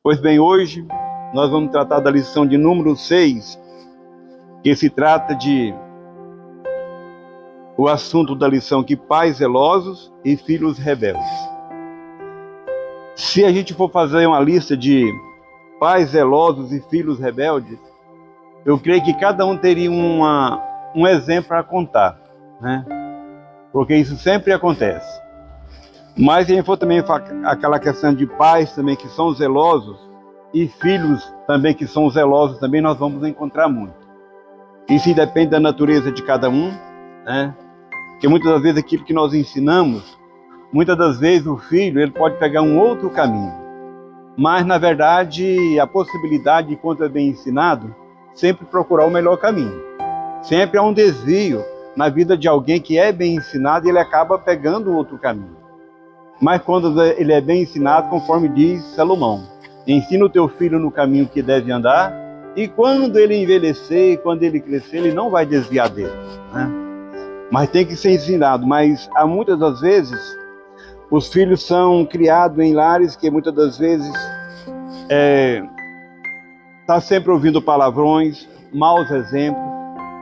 Pois bem, hoje nós vamos tratar da lição de número 6, que se trata de o assunto da lição que pais zelosos e filhos rebeldes. Se a gente for fazer uma lista de pais zelosos e filhos rebeldes, eu creio que cada um teria um exemplo a contar, né? Porque isso sempre acontece. Mas se a gente for também aquela questão de pais também que são zelosos e filhos também que são zelosos também, nós vamos encontrar muito. Isso depende da natureza de cada um, né? Porque muitas das vezes aquilo que nós ensinamos, muitas das vezes o filho ele pode pegar um outro caminho. Mas na verdade a possibilidade de, quando é bem ensinado, sempre procurar o melhor caminho. Sempre há um desvio na vida de alguém que é bem ensinado e ele acaba pegando outro caminho. Mas quando ele é bem ensinado, conforme diz Salomão, ensina o teu filho no caminho que deve andar, e quando ele envelhecer, quando ele crescer, ele não vai desviar dele, né? Mas tem que ser ensinado. Mas há muitas das vezes, os filhos são criados em lares que muitas das vezes tá sempre ouvindo palavrões, maus exemplos,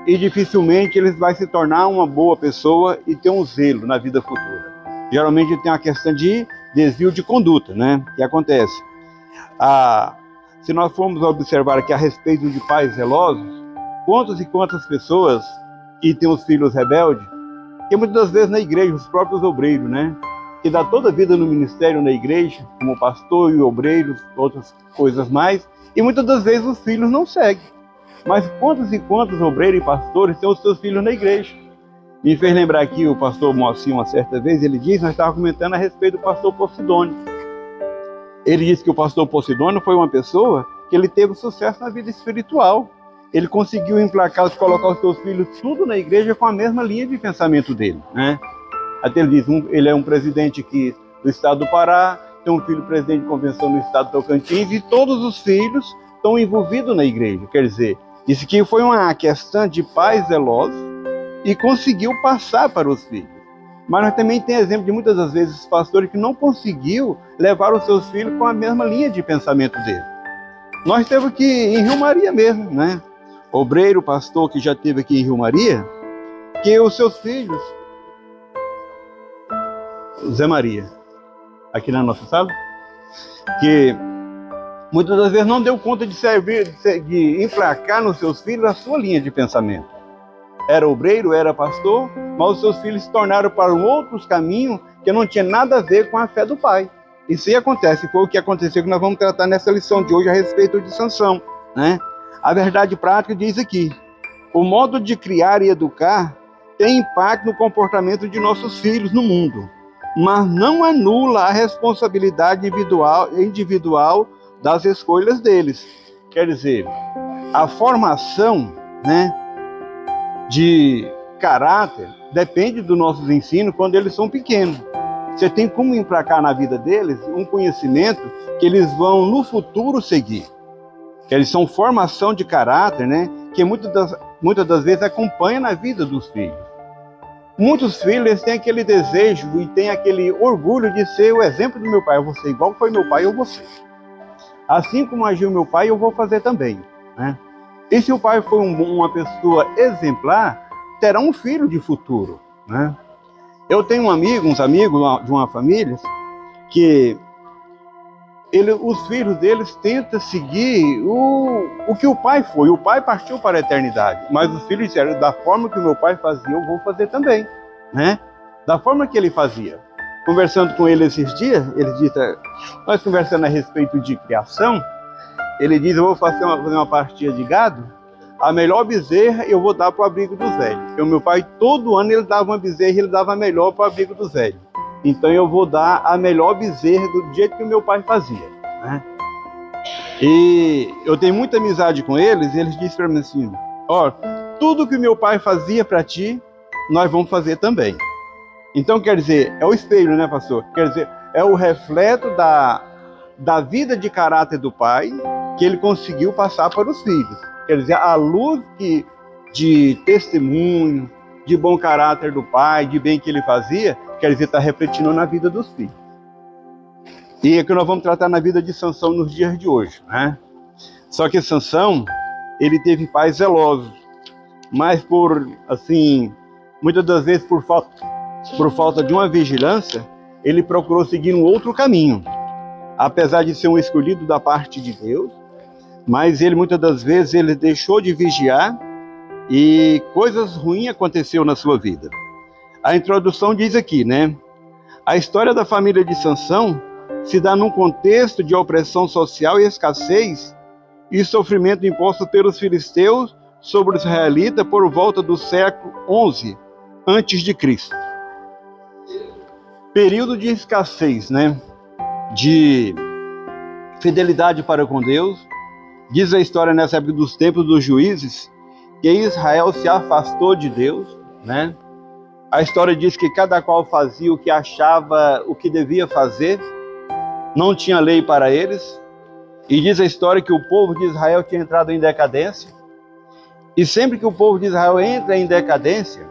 e dificilmente eles vão se tornar uma boa pessoa e ter um zelo na vida futura. Geralmente tem uma questão de desvio de conduta, né? Que acontece. Se nós formos observar aqui a respeito de pais zelosos, quantas e quantas pessoas que têm os filhos rebeldes, que muitas das vezes na igreja, os próprios obreiros, né? Que dá toda a vida no ministério na igreja, como pastor e obreiro, outras coisas mais, e muitas das vezes os filhos não seguem. Mas quantos e quantos obreiros e pastores têm os seus filhos na igreja? Me fez lembrar aqui o pastor Moacir, uma certa vez, ele disse, nós estávamos comentando a respeito do pastor Posidônio. Ele disse que o pastor Posidônio foi uma pessoa que ele teve sucesso na vida espiritual. Ele conseguiu emplacar, colocar os seus filhos tudo na igreja com a mesma linha de pensamento dele, né? Até ele diz, ele é um presidente aqui do estado do Pará, tem um filho presidente de convenção no estado do Tocantins, e todos os filhos estão envolvidos na igreja. Quer dizer, disse que foi uma questão de pais zelosos e conseguiu passar para os filhos. Mas nós também temos exemplo de muitas das vezes pastores que não conseguiu levar os seus filhos com a mesma linha de pensamento dele. Nós temos aqui em Rio Maria mesmo, né? Obreiro, pastor que já teve aqui em Rio Maria, que os seus filhos, Zé Maria, aqui na nossa sala, que muitas das vezes não deu conta de servir, de emplacar nos seus filhos a sua linha de pensamento. Era obreiro, era pastor, mas os seus filhos se tornaram para outros caminhos que não tinha nada a ver com a fé do pai. Isso aí acontece, foi o que aconteceu que nós vamos tratar nessa lição de hoje a respeito de Sansão, né? A verdade prática diz aqui, o modo de criar e educar tem impacto no comportamento de nossos filhos no mundo, mas não anula a responsabilidade individual das escolhas deles. Quer dizer, a formação, né, de caráter depende dos nossos ensinos quando eles são pequenos. Você tem como emplacar na vida deles um conhecimento que eles vão no futuro seguir. Que eles são formação de caráter, né, que muitas das vezes acompanha na vida dos filhos. Muitos filhos eles têm aquele desejo e têm aquele orgulho de ser o exemplo do meu pai. Eu vou ser igual foi meu pai, eu vou ser. Assim como agiu meu pai, eu vou fazer também, né? E se o pai for uma pessoa exemplar, terá um filho de futuro, né? Eu tenho uns amigos de uma família, que os filhos deles tentam seguir o que o pai foi. O pai partiu para a eternidade, mas os filhos disseram, da forma que o meu pai fazia, eu vou fazer também, né? Da forma que ele fazia. Conversando com ele esses dias, ele disse, nós conversando a respeito de criação, ele diz, eu vou fazer uma pastinha de gado, a melhor bezerra eu vou dar para o abrigo dos velhos. Porque o meu pai, todo ano, ele dava uma bezerra e ele dava a melhor para o abrigo dos velhos. Então eu vou dar a melhor bezerra do jeito que o meu pai fazia, né? E eu tenho muita amizade com eles, e eles dizem para mim assim, ó, tudo que o meu pai fazia para ti, nós vamos fazer também. Então, quer dizer, é o espelho, né, pastor? Quer dizer, é o reflexo da vida de caráter do pai que ele conseguiu passar para os filhos. Quer dizer, a luz de testemunho, de bom caráter do pai, de bem que ele fazia, quer dizer, está refletindo na vida dos filhos. E é que nós vamos tratar na vida de Sansão nos dias de hoje, né? Só que Sansão, ele teve pais zelosos, mas muitas das vezes por falta de uma vigilância, ele procurou seguir um outro caminho. Apesar de ser um escolhido da parte de Deus, mas ele muitas das vezes ele deixou de vigiar e coisas ruins aconteceram na sua vida. A introdução diz aqui, né? A história da família de Sansão se dá num contexto de opressão social e escassez e sofrimento imposto pelos filisteus sobre os israelitas por volta do século XI a.C. Período de escassez, né? De fidelidade para com Deus. Diz a história nessa época dos tempos dos juízes que Israel se afastou de Deus, né? A história diz que cada qual fazia o que achava, o que devia fazer, não tinha lei para eles. E diz a história que o povo de Israel tinha entrado em decadência. E sempre que o povo de Israel entra em decadência,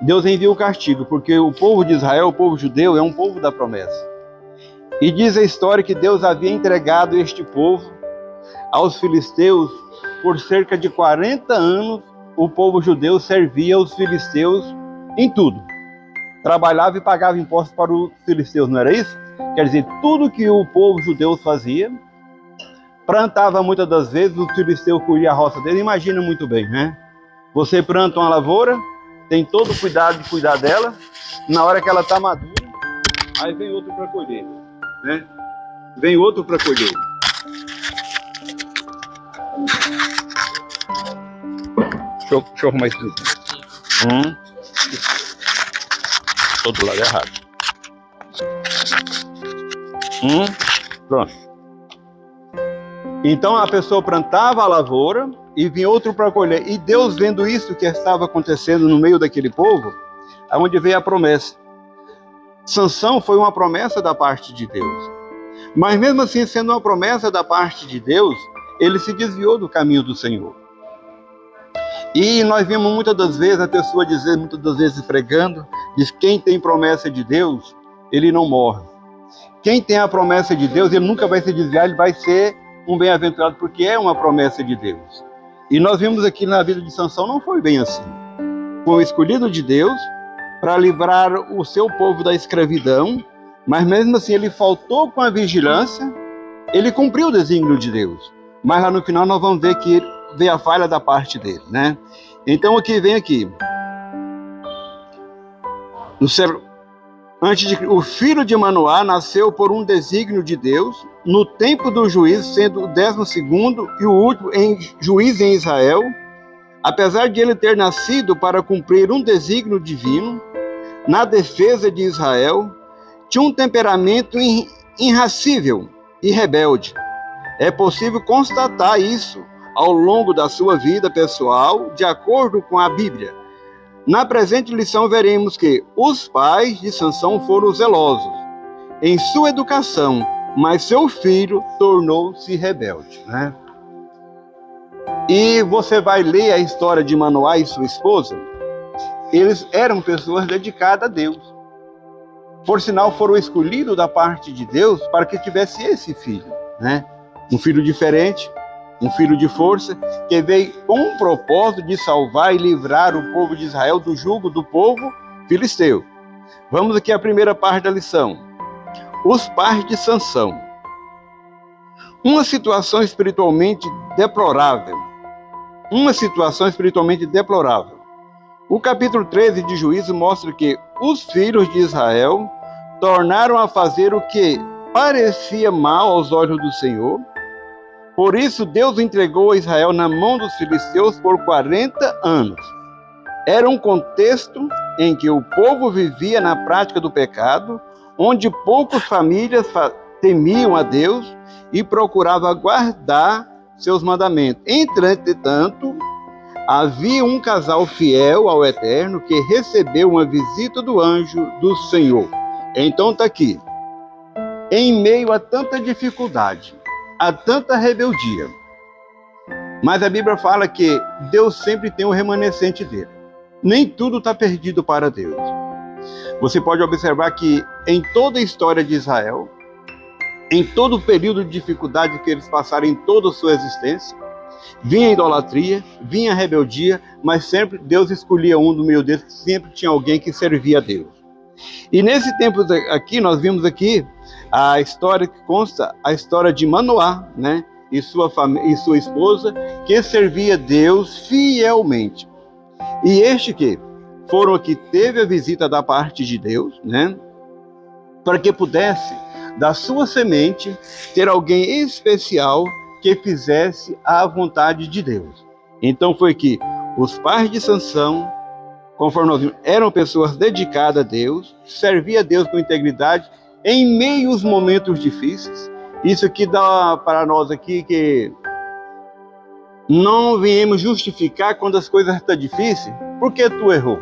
Deus envia o castigo, porque o povo de Israel, o povo judeu, é um povo da promessa. E diz a história que Deus havia entregado este povo aos filisteus por cerca de 40 anos. O povo judeu servia os filisteus em tudo. Trabalhava e pagava impostos para os filisteus, não era isso? Quer dizer, tudo que o povo judeu fazia, plantava muitas das vezes, os filisteus colhiam a roça dele. Imagina muito bem, né? Você planta uma lavoura, tem todo o cuidado de cuidar dela, na hora que ela está madura, aí vem outro para colher, né? Vem outro para colher. Deixa eu arrumar isso aqui. Todo lado errado. Pronto. Então a pessoa plantava a lavoura e vinha outro para colher. E Deus, vendo isso que estava acontecendo no meio daquele povo, aonde veio a promessa. Sansão foi uma promessa da parte de Deus. Mas mesmo assim, sendo uma promessa da parte de Deus, ele se desviou do caminho do Senhor. E nós vimos muitas das vezes a pessoa dizer, muitas das vezes pregando, diz: quem tem promessa de Deus, ele não morre. Quem tem a promessa de Deus, ele nunca vai se desviar, ele vai ser um bem-aventurado, porque é uma promessa de Deus. E nós vimos aqui na vida de Sansão, não foi bem assim. Foi o escolhido de Deus para livrar o seu povo da escravidão, mas mesmo assim ele faltou com a vigilância, ele cumpriu o desígnio de Deus. Mas lá no final nós vamos ver que veio a falha da parte dele, né? Então vem aqui. O filho de Manoá nasceu por um desígnio de Deus, no tempo do juízo, sendo o 12º e o último juiz em Israel. Apesar de ele ter nascido para cumprir um desígnio divino, na defesa de Israel, tinha um temperamento irascível e rebelde. É possível constatar isso ao longo da sua vida pessoal, de acordo com a Bíblia. Na presente lição veremos que os pais de Sansão foram zelosos em sua educação, mas seu filho tornou-se rebelde, né? E você vai ler a história de Manoá e sua esposa. Eles eram pessoas dedicadas a Deus. Por sinal, foram escolhidos da parte de Deus para que tivesse esse filho, né? Um filho diferente, um filho de força, que veio com o propósito de salvar e livrar o povo de Israel do jugo do povo filisteu. Vamos aqui à primeira parte da lição. Os pais de Sansão. Uma situação espiritualmente deplorável. O capítulo 13 de Juízo mostra que os filhos de Israel tornaram a fazer o que parecia mal aos olhos do Senhor. Por isso, Deus entregou a Israel na mão dos filisteus por 40 anos. Era um contexto em que o povo vivia na prática do pecado, onde poucas famílias temiam a Deus e procuravam guardar seus mandamentos. Entretanto, havia um casal fiel ao Eterno que recebeu uma visita do anjo do Senhor. Então está aqui. Em meio a tanta dificuldade, a tanta rebeldia, mas a Bíblia fala que Deus sempre tem um remanescente dele. Nem tudo está perdido para Deus. Você pode observar que em toda a história de Israel, em todo o período de dificuldade que eles passaram em toda a sua existência, vinha a idolatria, vinha a rebeldia, mas sempre Deus escolhia um do meio deles, sempre tinha alguém que servia a Deus. E nesse tempo aqui, nós vimos aqui a história que consta, a história de Manoá, né? E sua esposa, que servia a Deus fielmente. E este que foram aqui, teve a visita da parte de Deus, né? Para que pudesse, da sua semente, ter alguém especial que fizesse a vontade de Deus. Então foi que os pais de Sansão, conforme nós vimos, eram pessoas dedicadas a Deus, serviam a Deus com integridade em meio aos momentos difíceis. Isso aqui dá para nós aqui que não viemos justificar quando as coisas estão difíceis. Por que tu errou?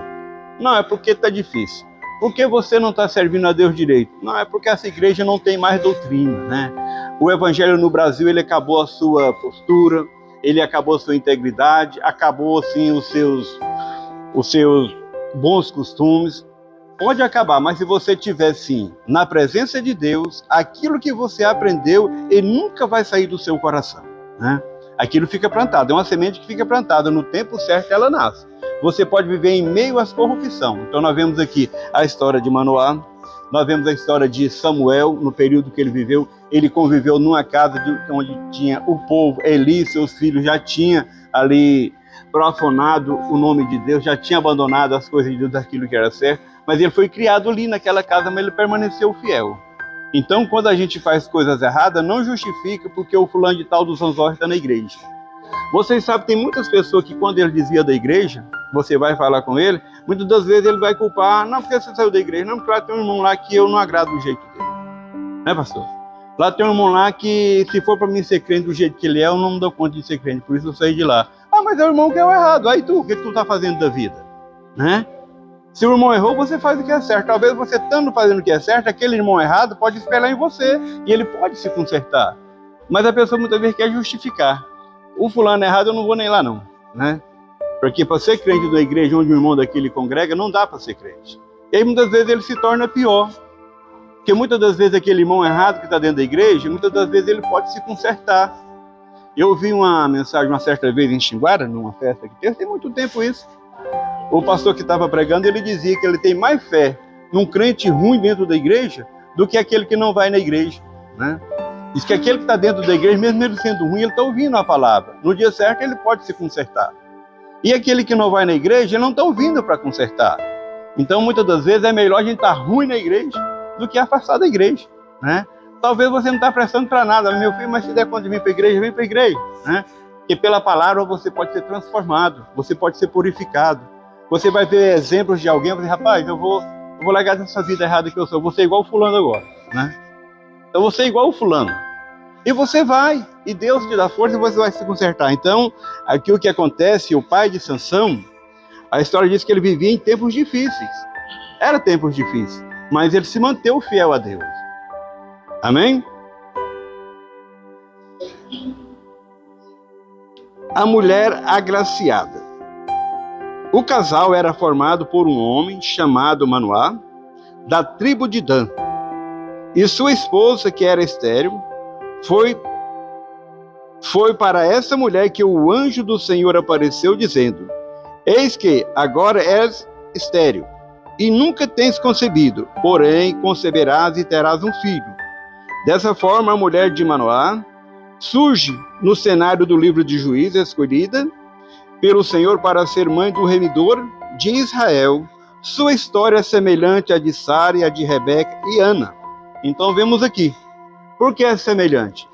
Não, é porque está difícil. Por que você não está servindo a Deus direito? Não, é porque essa igreja não tem mais doutrina, né? O evangelho no Brasil, ele acabou a sua postura, ele acabou a sua integridade, acabou, assim, os seus bons costumes. Pode acabar, mas se você tiver, sim, na presença de Deus, aquilo que você aprendeu, ele nunca vai sair do seu coração, né? Aquilo fica plantado, é uma semente que fica plantada, no tempo certo ela nasce. Você pode viver em meio às corrupção. Então nós vemos aqui a história de Manoá, nós vemos a história de Samuel, no período que ele viveu. Ele conviveu numa casa onde tinha o povo, Eli, seus filhos, já tinha ali profanado o nome de Deus, já tinha abandonado as coisas de Deus, daquilo que era certo, mas ele foi criado ali naquela casa, mas ele permaneceu fiel. Então, quando a gente faz coisas erradas, não justifica porque o fulano de tal dos Anzós está na igreja. Vocês sabem, tem muitas pessoas que quando ele desvia da igreja, você vai falar com ele, muitas das vezes ele vai culpar, não porque você saiu da igreja, não porque lá tem um irmão lá que eu não agrado do jeito dele. Né, pastor? Lá tem um irmão lá que, se for para mim ser crente do jeito que ele é, eu não me dou conta de ser crente, por isso eu saí de lá. Ah, mas é o irmão que é o errado, aí tu, o que tu está fazendo da vida? Né? Se o irmão errou, você faz o que é certo. Talvez você estando fazendo o que é certo, aquele irmão errado pode esperar em você, e ele pode se consertar. Mas a pessoa muitas vezes quer justificar. O fulano errado, eu não vou nem lá não, né? Porque para ser crente da igreja onde o irmão daquele congrega, não dá para ser crente. E aí muitas vezes ele se torna pior. Porque muitas das vezes aquele irmão errado que está dentro da igreja, muitas das vezes ele pode se consertar. Eu vi uma mensagem uma certa vez em Xinguara, numa festa que teve, tem muito tempo isso. O pastor que estava pregando, ele dizia que ele tem mais fé num crente ruim dentro da igreja do que aquele que não vai na igreja, né? Diz que aquele que está dentro da igreja, mesmo ele sendo ruim, ele está ouvindo a palavra. No dia certo, ele pode se consertar. E aquele que não vai na igreja, ele não está ouvindo para consertar. Então, muitas das vezes, é melhor a gente estar ruim na igreja do que afastar da igreja, né? Talvez você não está prestando para nada, meu filho, mas se der conta de vir para a igreja, vem para a igreja, né? Porque pela palavra você pode ser transformado, você pode ser purificado. Você vai ver exemplos de alguém e vai dizer, rapaz, eu vou largar dessa vida errada que eu sou, vou ser igual o fulano agora, né? Eu vou ser igual o fulano. E você vai, e Deus te dá força e você vai se consertar. Então, aqui o que acontece, o pai de Sansão, a história diz que ele vivia em tempos difíceis. Era tempos difíceis, mas ele se manteve fiel a Deus. Amém? A mulher agraciada. O casal era formado por um homem chamado Manoá, da tribo de Dan. E sua esposa, que era estéril, foi para essa mulher que o anjo do Senhor apareceu, dizendo: eis que agora és estéril, e nunca tens concebido, porém conceberás e terás um filho. Dessa forma, a mulher de Manoá surge no cenário do livro de Juízes, escolhida pelo Senhor para ser mãe do remidor de Israel. Sua história é semelhante à de Sara e à de Rebeca e Ana. Então vemos aqui. Por que é semelhante?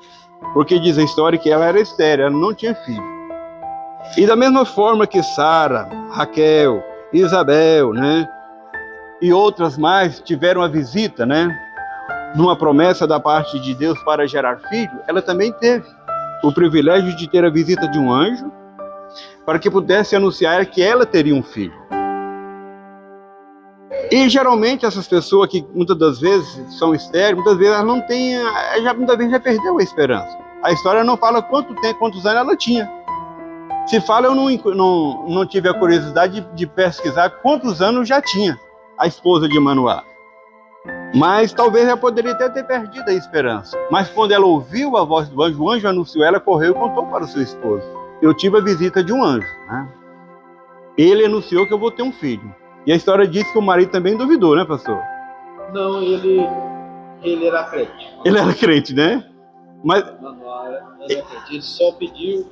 Porque diz a história que ela era estéril, ela não tinha filho. E da mesma forma que Sara, Raquel, Isabel, né, e outras mais tiveram a visita, né, numa promessa da parte de Deus para gerar filho, ela também teve o privilégio de ter a visita de um anjo para que pudesse anunciar que ela teria um filho. E geralmente essas pessoas que muitas das vezes são estéreis, muitas vezes elas não têm, muitas vezes já perdeu a esperança. A história não fala quantos anos ela tinha. Se fala, eu não tive a curiosidade de pesquisar quantos anos já tinha a esposa de Manoá. Mas talvez ela poderia até ter perdido a esperança. Mas quando ela ouviu a voz do anjo, o anjo anunciou, ela correu e contou para o seu esposo. Eu tive a visita de um anjo, né? Ele anunciou que eu vou ter um filho. E a história diz que o marido também duvidou, né, pastor? Não, ele era crente. Ele era crente, né? Mas Não, ele era crente. Ele só pediu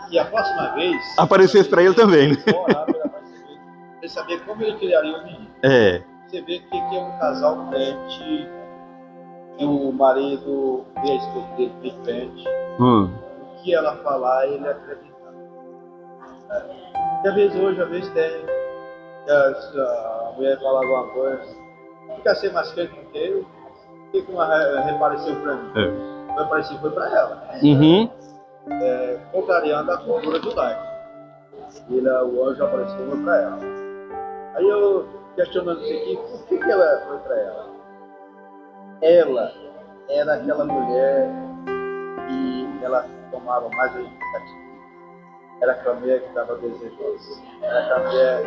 que a próxima vez aparecesse para ele também, né? Orar pela próxima vez, ele sabia como ele criaria o menino. É. Você vê que é um casal crente, que o marido vê a esposa dele bem crente. O que ela falar, ele acredita. E às vezes hoje, às vezes tem, a mulher fala alguma coisa, fica ser mais crente do que eu, o que uma repareceu para mim? O que apareceu foi para ela. Contrariando a cultura judaica. O anjo apareceu foi para ela. Aí eu, questionando isso aqui, por que ela foi para ela? Ela era aquela mulher que ela tomava mais a iniciativa. Era aquela mulher que estava desejosa. Era aquela mulher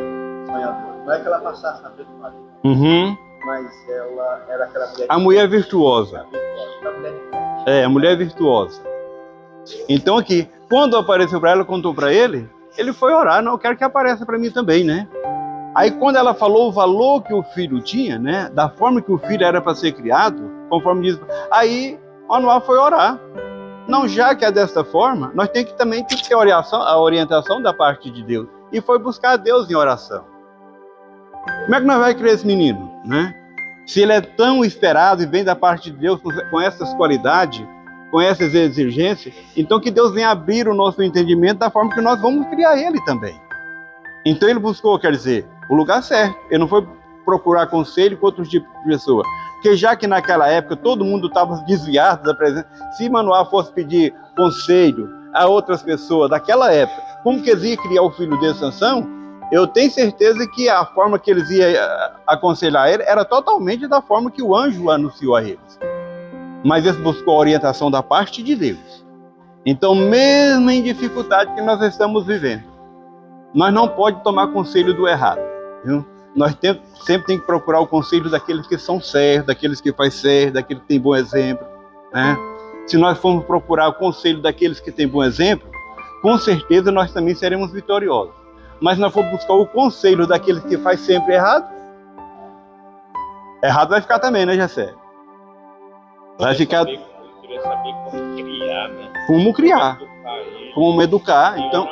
sonhadora. Não é que ela passasse na frente do marido. Mas ela era aquela mulher... A mulher virtuosa. A mulher de frente. A mulher virtuosa. Então aqui, quando apareceu para ela, contou para ele, ele foi orar, não, eu quero que apareça para mim também, né? Aí quando ela falou o valor que o filho tinha, né, da forma que o filho era para ser criado, conforme diz, aí Manoá foi orar. Não, já que é desta forma, nós temos que também ter a orientação da parte de Deus. E foi buscar a Deus em oração. Como é que nós vamos criar esse menino, né? Se ele é tão esperado e vem da parte de Deus com essas qualidades, com essas exigências, então que Deus venha abrir o nosso entendimento da forma que nós vamos criar ele também. Então ele buscou, quer dizer, o lugar certo. Ele não foi procurar conselho com outros tipos de pessoa. Porque já que naquela época todo mundo estava desviado da presença, se Manoá fosse pedir conselho a outras pessoas daquela época, como que eles iam criar o filho de Sansão, eu tenho certeza que a forma que eles iam aconselhar ele era totalmente da forma que o anjo anunciou a eles. Mas eles buscou a orientação da parte de Deus. Então, mesmo em dificuldade que nós estamos vivendo, nós não podemos tomar conselho do errado, viu? Nós sempre tem que procurar o conselho daqueles que são certos, daqueles que fazem certo, daqueles que têm bom exemplo, né? Se nós formos procurar o conselho daqueles que têm bom exemplo, com certeza nós também seremos vitoriosos. Mas se nós formos buscar o conselho daqueles que fazem sempre errado, errado vai ficar também, né, Jessé? Vai ficar... Queria saber como criar, né? Como criar, como educar. Então,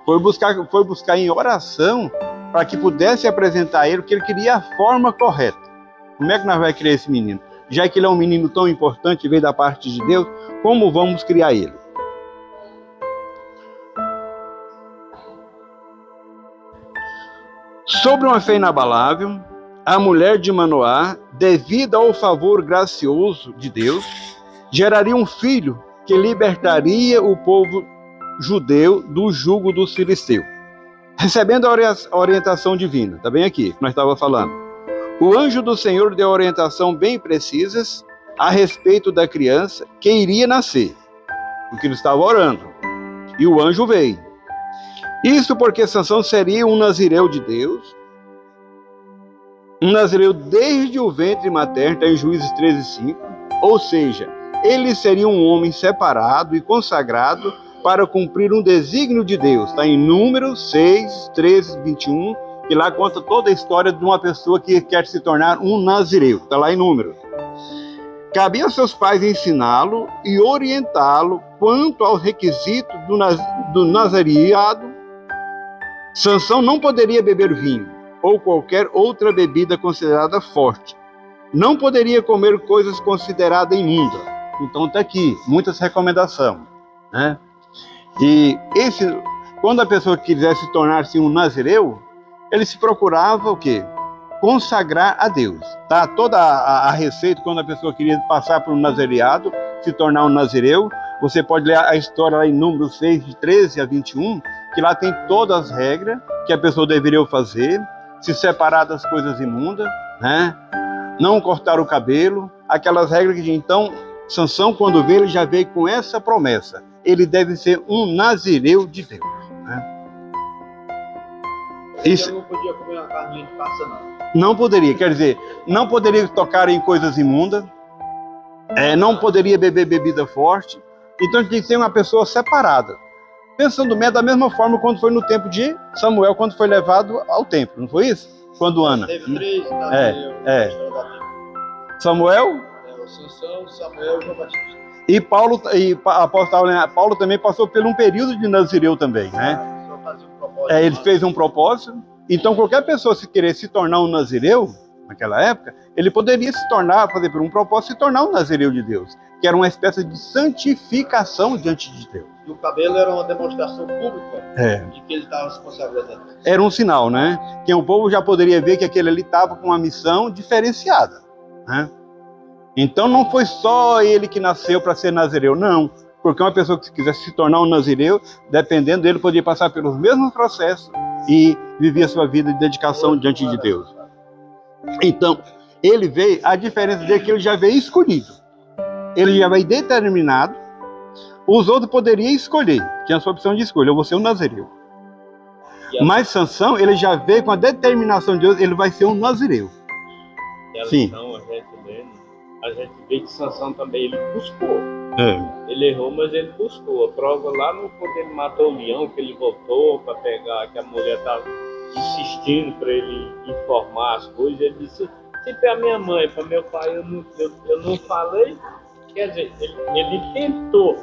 foi buscar em oração para que pudesse apresentar a ele, porque ele queria a forma correta. Como é que nós vamos criar esse menino? Já que ele é um menino tão importante e veio da parte de Deus, como vamos criar ele? Sobre uma fé inabalável, a mulher de Manoá, devido ao favor gracioso de Deus, geraria um filho que libertaria o povo judeu do jugo dos filisteus. Recebendo a orientação divina, está bem aqui, que nós estávamos falando. O anjo do Senhor deu orientação bem precisas a respeito da criança que iria nascer, porque ele estava orando. E o anjo veio. Isso porque Sansão seria um nazireu de Deus, um nazireu desde o ventre materno, está em Juízes 13:5, ou seja, ele seria um homem separado e consagrado para cumprir um desígnio de Deus. Está em Números 6, 13, 21, que lá conta toda a história de uma pessoa que quer se tornar um nazireu. Está lá em Números. Cabia aos seus pais ensiná-lo e orientá-lo quanto aos requisitos do nazareado. Sansão não poderia beber vinho ou qualquer outra bebida considerada forte. Não poderia comer coisas consideradas imundas. Então está aqui, muitas recomendações, né? E quando a pessoa quisesse tornar-se um nazireu, ele se procurava o quê? Consagrar a Deus. Tá? Toda a receita, quando a pessoa queria passar por um nazareado, se tornar um nazireu, você pode ler a história lá em Números 6, de 13 a 21, que lá tem todas as regras que a pessoa deveria fazer, se separar das coisas imundas, né? Não cortar o cabelo, aquelas regras que então Sansão, quando veio, ele já veio com essa promessa. Ele deve ser um nazireu de Deus, né? Isso. Ele não podia comer uma carninha de caça, não. Não poderia, quer dizer, não poderia tocar em coisas imundas, não poderia beber bebida forte, então tinha que ser uma pessoa separada. Pensando bem, da mesma forma quando foi no tempo de Samuel, quando foi levado ao templo, não foi isso? Quando Ana. Teve três, tá? Samuel, o Sansão, Samuel e João Batista. e Paulo, Paulo também passou por um período de Nazireu também, né? Só fazia um propósito. Ele fez um propósito. Então qualquer pessoa se querer se tornar um Nazireu, naquela época, ele poderia se tornar, fazer por um propósito, se tornar um Nazireu de Deus, que era uma espécie de santificação diante de Deus. E o cabelo era uma demonstração pública de que ele estava se consagrando a Deus. Era um sinal, né? Que o povo já poderia ver que aquele ali estava com uma missão diferenciada, né? Então não foi só ele que nasceu para ser Nazireu, não. Porque uma pessoa que quisesse se tornar um Nazireu, dependendo dele, podia passar pelos mesmos processos e viver a sua vida de dedicação diante de Deus. Então, ele veio, a diferença dele é que ele já veio escolhido. Ele já veio determinado. Os outros poderiam escolher, tinha a sua opção de escolha, eu vou ser um Nazireu. Mas Sansão, ele já veio com a determinação de Deus, ele vai ser um Nazireu. Sim. Então, a gente vê que Sansão também, ele buscou. Ele errou, mas ele buscou. A prova lá no quando ele matou o leão, que ele voltou para pegar, que a mulher estava insistindo para ele informar as coisas, ele disse, se para minha mãe, para meu pai, eu não falei. Quer dizer, ele tentou,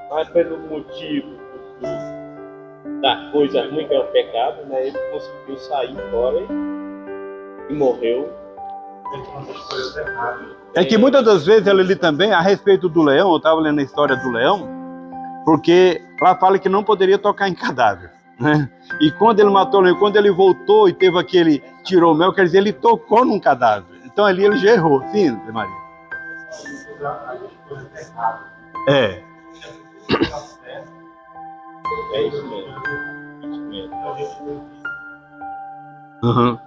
mas pelo motivo da coisa ruim que é o pecado, né, ele conseguiu sair fora e morreu. É que muitas das vezes ela ali também, a respeito do leão, eu estava lendo a história do leão, porque lá fala que não poderia tocar em cadáver, né? E quando ele matou o leão, quando ele voltou e teve aquele, tirou o mel, quer dizer, ele tocou num cadáver. Então ali ele já errou, sim, Maria? É. É isso mesmo. Isso mesmo. Uhum.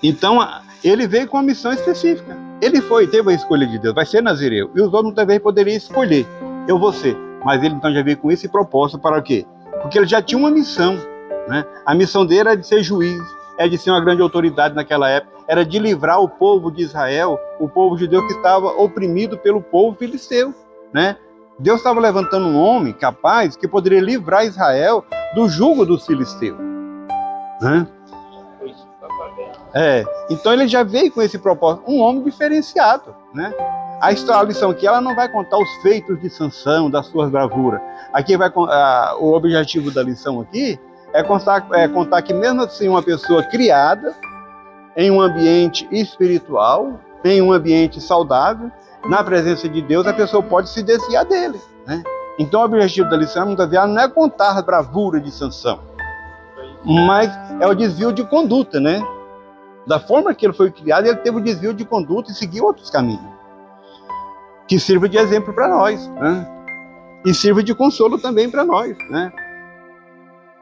Então ele veio com uma missão específica. Ele teve a escolha de Deus, vai ser Nazireu. E os outros também poderiam escolher, eu vou ser. Mas ele então já veio com esse propósito para o quê? Porque ele já tinha uma missão, né? A missão dele era de ser juiz, de ser uma grande autoridade naquela época, era de livrar o povo de Israel, o povo judeu que estava oprimido pelo povo filisteu, né? Deus estava levantando um homem capaz que poderia livrar Israel do jugo dos filisteus, né? Então ele já veio com esse propósito, um homem diferenciado, né? A lição aqui, ela não vai contar os feitos de Sansão, das suas bravuras. Aqui o objetivo da lição aqui é contar que mesmo assim uma pessoa criada em um ambiente espiritual, em um ambiente saudável, na presença de Deus, a pessoa pode se desviar dele, né? Então o objetivo da lição muitas vezes não é contar a bravura de Sansão, mas é o desvio de conduta, né? Da forma que ele foi criado, ele teve o desvio de conduta e seguiu outros caminhos, que sirva de exemplo para nós, né? E sirva de consolo também para nós, né?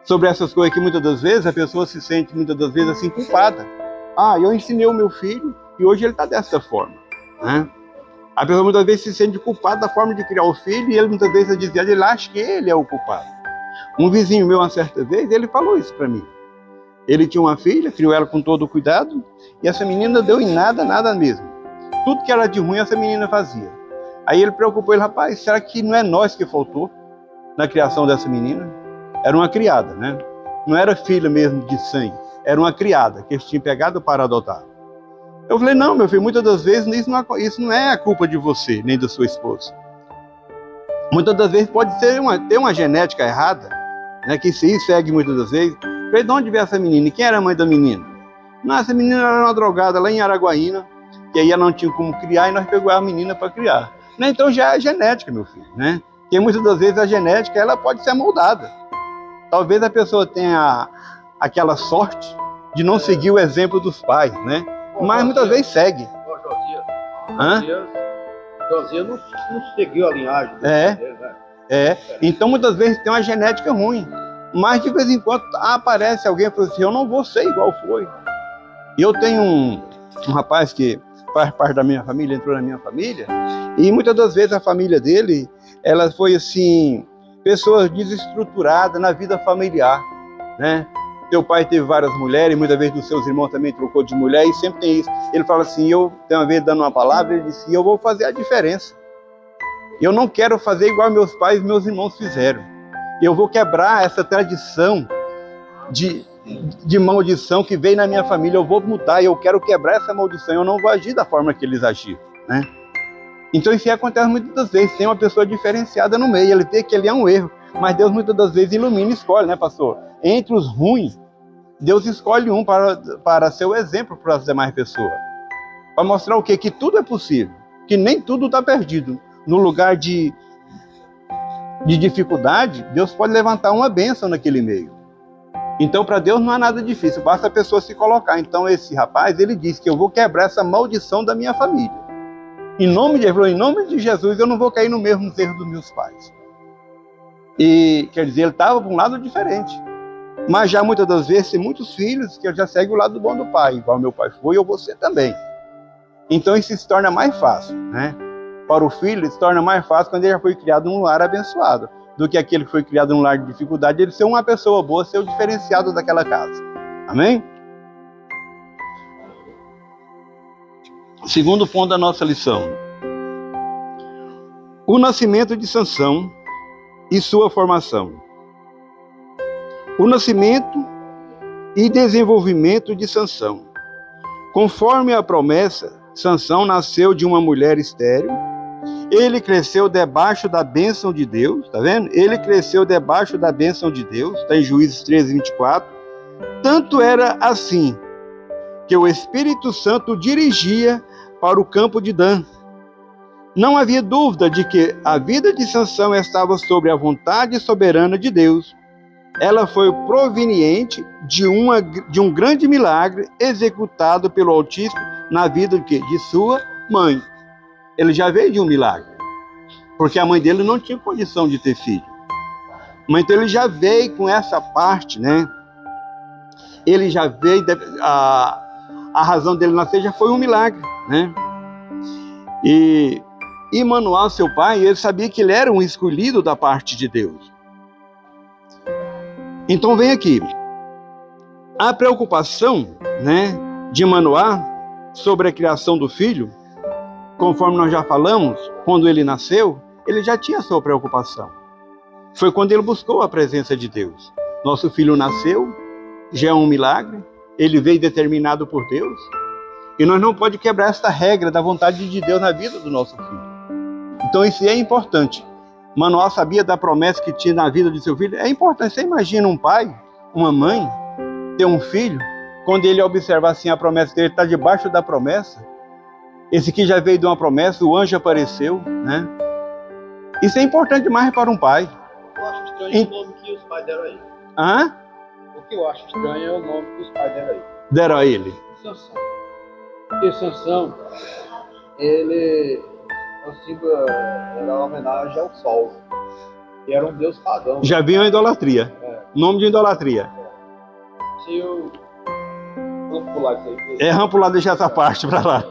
Sobre essas coisas que muitas das vezes a pessoa se sente muitas das vezes assim culpada. Eu ensinei o meu filho e hoje ele está dessa forma, né? A pessoa muitas vezes se sente culpada da forma de criar o filho e ele muitas vezes ele acha que ele é o culpado. Um vizinho meu, uma certa vez, ele falou isso para mim. Ele tinha uma filha, criou ela com todo o cuidado e essa menina deu em nada mesmo. Tudo que era de ruim essa menina fazia. Aí ele preocupou, rapaz, será que não é nós que faltou na criação dessa menina? Era uma criada, né? Não era filha mesmo de sangue, era uma criada que eles tinham pegado para adotar. Eu falei, não, meu filho, muitas das vezes isso não é a culpa de você, nem da sua esposa. Muitas das vezes pode ter uma genética errada, né, que se segue muitas das vezes. Eu falei, de onde veio essa menina? E quem era a mãe da menina? Não, essa menina era uma drogada lá em Araguaína, que aí ela não tinha como criar e nós pegamos a menina para criar. Né? Então já é genética, meu filho, né? Porque muitas das vezes a genética ela pode ser moldada. Talvez a pessoa tenha aquela sorte de não seguir o exemplo dos pais, né? Mas muitas vezes segue. Josias não seguiu a linhagem dele, né? Então muitas vezes tem uma genética ruim. Mas de vez em quando aparece alguém e fala assim, eu não vou ser igual foi. E eu tenho um rapaz que faz parte da minha família, entrou na minha família, e muitas das vezes a família dele, ela foi assim, pessoas desestruturadas na vida familiar, né? Teu pai teve várias mulheres, muitas vezes dos seus irmãos também trocou de mulher, e sempre tem isso. Ele fala assim, tem uma vez dando uma palavra, ele disse, eu vou fazer a diferença. Eu não quero fazer igual meus pais e meus irmãos fizeram. Eu vou quebrar essa tradição de maldição que veio na minha família. Eu vou mudar, eu quero quebrar essa maldição. Eu não vou agir da forma que eles agiram, né? Então isso acontece muitas das vezes. Tem uma pessoa diferenciada no meio, ele vê que ele é um erro. Mas Deus muitas das vezes ilumina e escolhe, né, pastor? Entre os ruins, Deus escolhe um para ser o exemplo para as demais pessoas. Para mostrar o quê? Que tudo é possível. Que nem tudo está perdido. No lugar de dificuldade, Deus pode levantar uma bênção naquele meio. Então, para Deus não há nada difícil, basta a pessoa se colocar. Então, esse rapaz, ele disse que eu vou quebrar essa maldição da minha família. Em nome de Jesus, eu não vou cair no mesmo erro dos meus pais. E, quer dizer, ele estava para um lado diferente. Mas já muitas das vezes tem muitos filhos que já seguem o lado bom do pai, igual meu pai foi, ou você também. Então, isso se torna mais fácil, né? Para o filho, se torna mais fácil quando ele já foi criado num lar abençoado, do que aquele que foi criado num lar de dificuldade, ele ser uma pessoa boa, ser o diferenciado daquela casa. Amém? Segundo ponto da nossa lição. O nascimento de Sansão e sua formação. O nascimento e desenvolvimento de Sansão. Conforme a promessa, Sansão nasceu de uma mulher estéril. Ele cresceu debaixo da bênção de Deus, tá vendo? Ele cresceu debaixo da bênção de Deus, está em Juízes 13, 24. Tanto era assim, que o Espírito Santo o dirigia para o campo de Dan. Não havia dúvida de que a vida de Sansão estava sob a vontade soberana de Deus. Ela foi proveniente de um grande milagre executado pelo Altíssimo na vida de sua mãe. Ele já veio de um milagre, porque a mãe dele não tinha condição de ter filho. Mas então ele já veio com essa parte, né? Ele já veio, a razão dele nascer já foi um milagre, né? E Manoá, seu pai, ele sabia que ele era um escolhido da parte de Deus. Então vem aqui, a preocupação, né, de Manoá sobre a criação do filho, conforme nós já falamos, quando ele nasceu, ele já tinha a sua preocupação. Foi quando ele buscou a presença de Deus. Nosso filho nasceu, já é um milagre, ele veio determinado por Deus, e nós não podemos quebrar esta regra da vontade de Deus na vida do nosso filho. Então isso é importante. Manoá sabia da promessa que tinha na vida de seu filho. É importante. Você imagina um pai, uma mãe, ter um filho, quando ele observar assim a promessa dele, está debaixo da promessa. Esse aqui já veio de uma promessa, o anjo apareceu, né? Isso é importante demais para um pai. Eu acho estranho o nome que os pais deram a ele. Hã? O que eu acho estranho é o nome que os pais deram a ele. Deram a ele. Sansão. Porque Sansão, ele era uma homenagem ao sol, que era um deus pagão. Já vinha a idolatria. Nome de idolatria. Se eu... Vamos pular isso aí. Vamos pular, deixar essa parte para lá.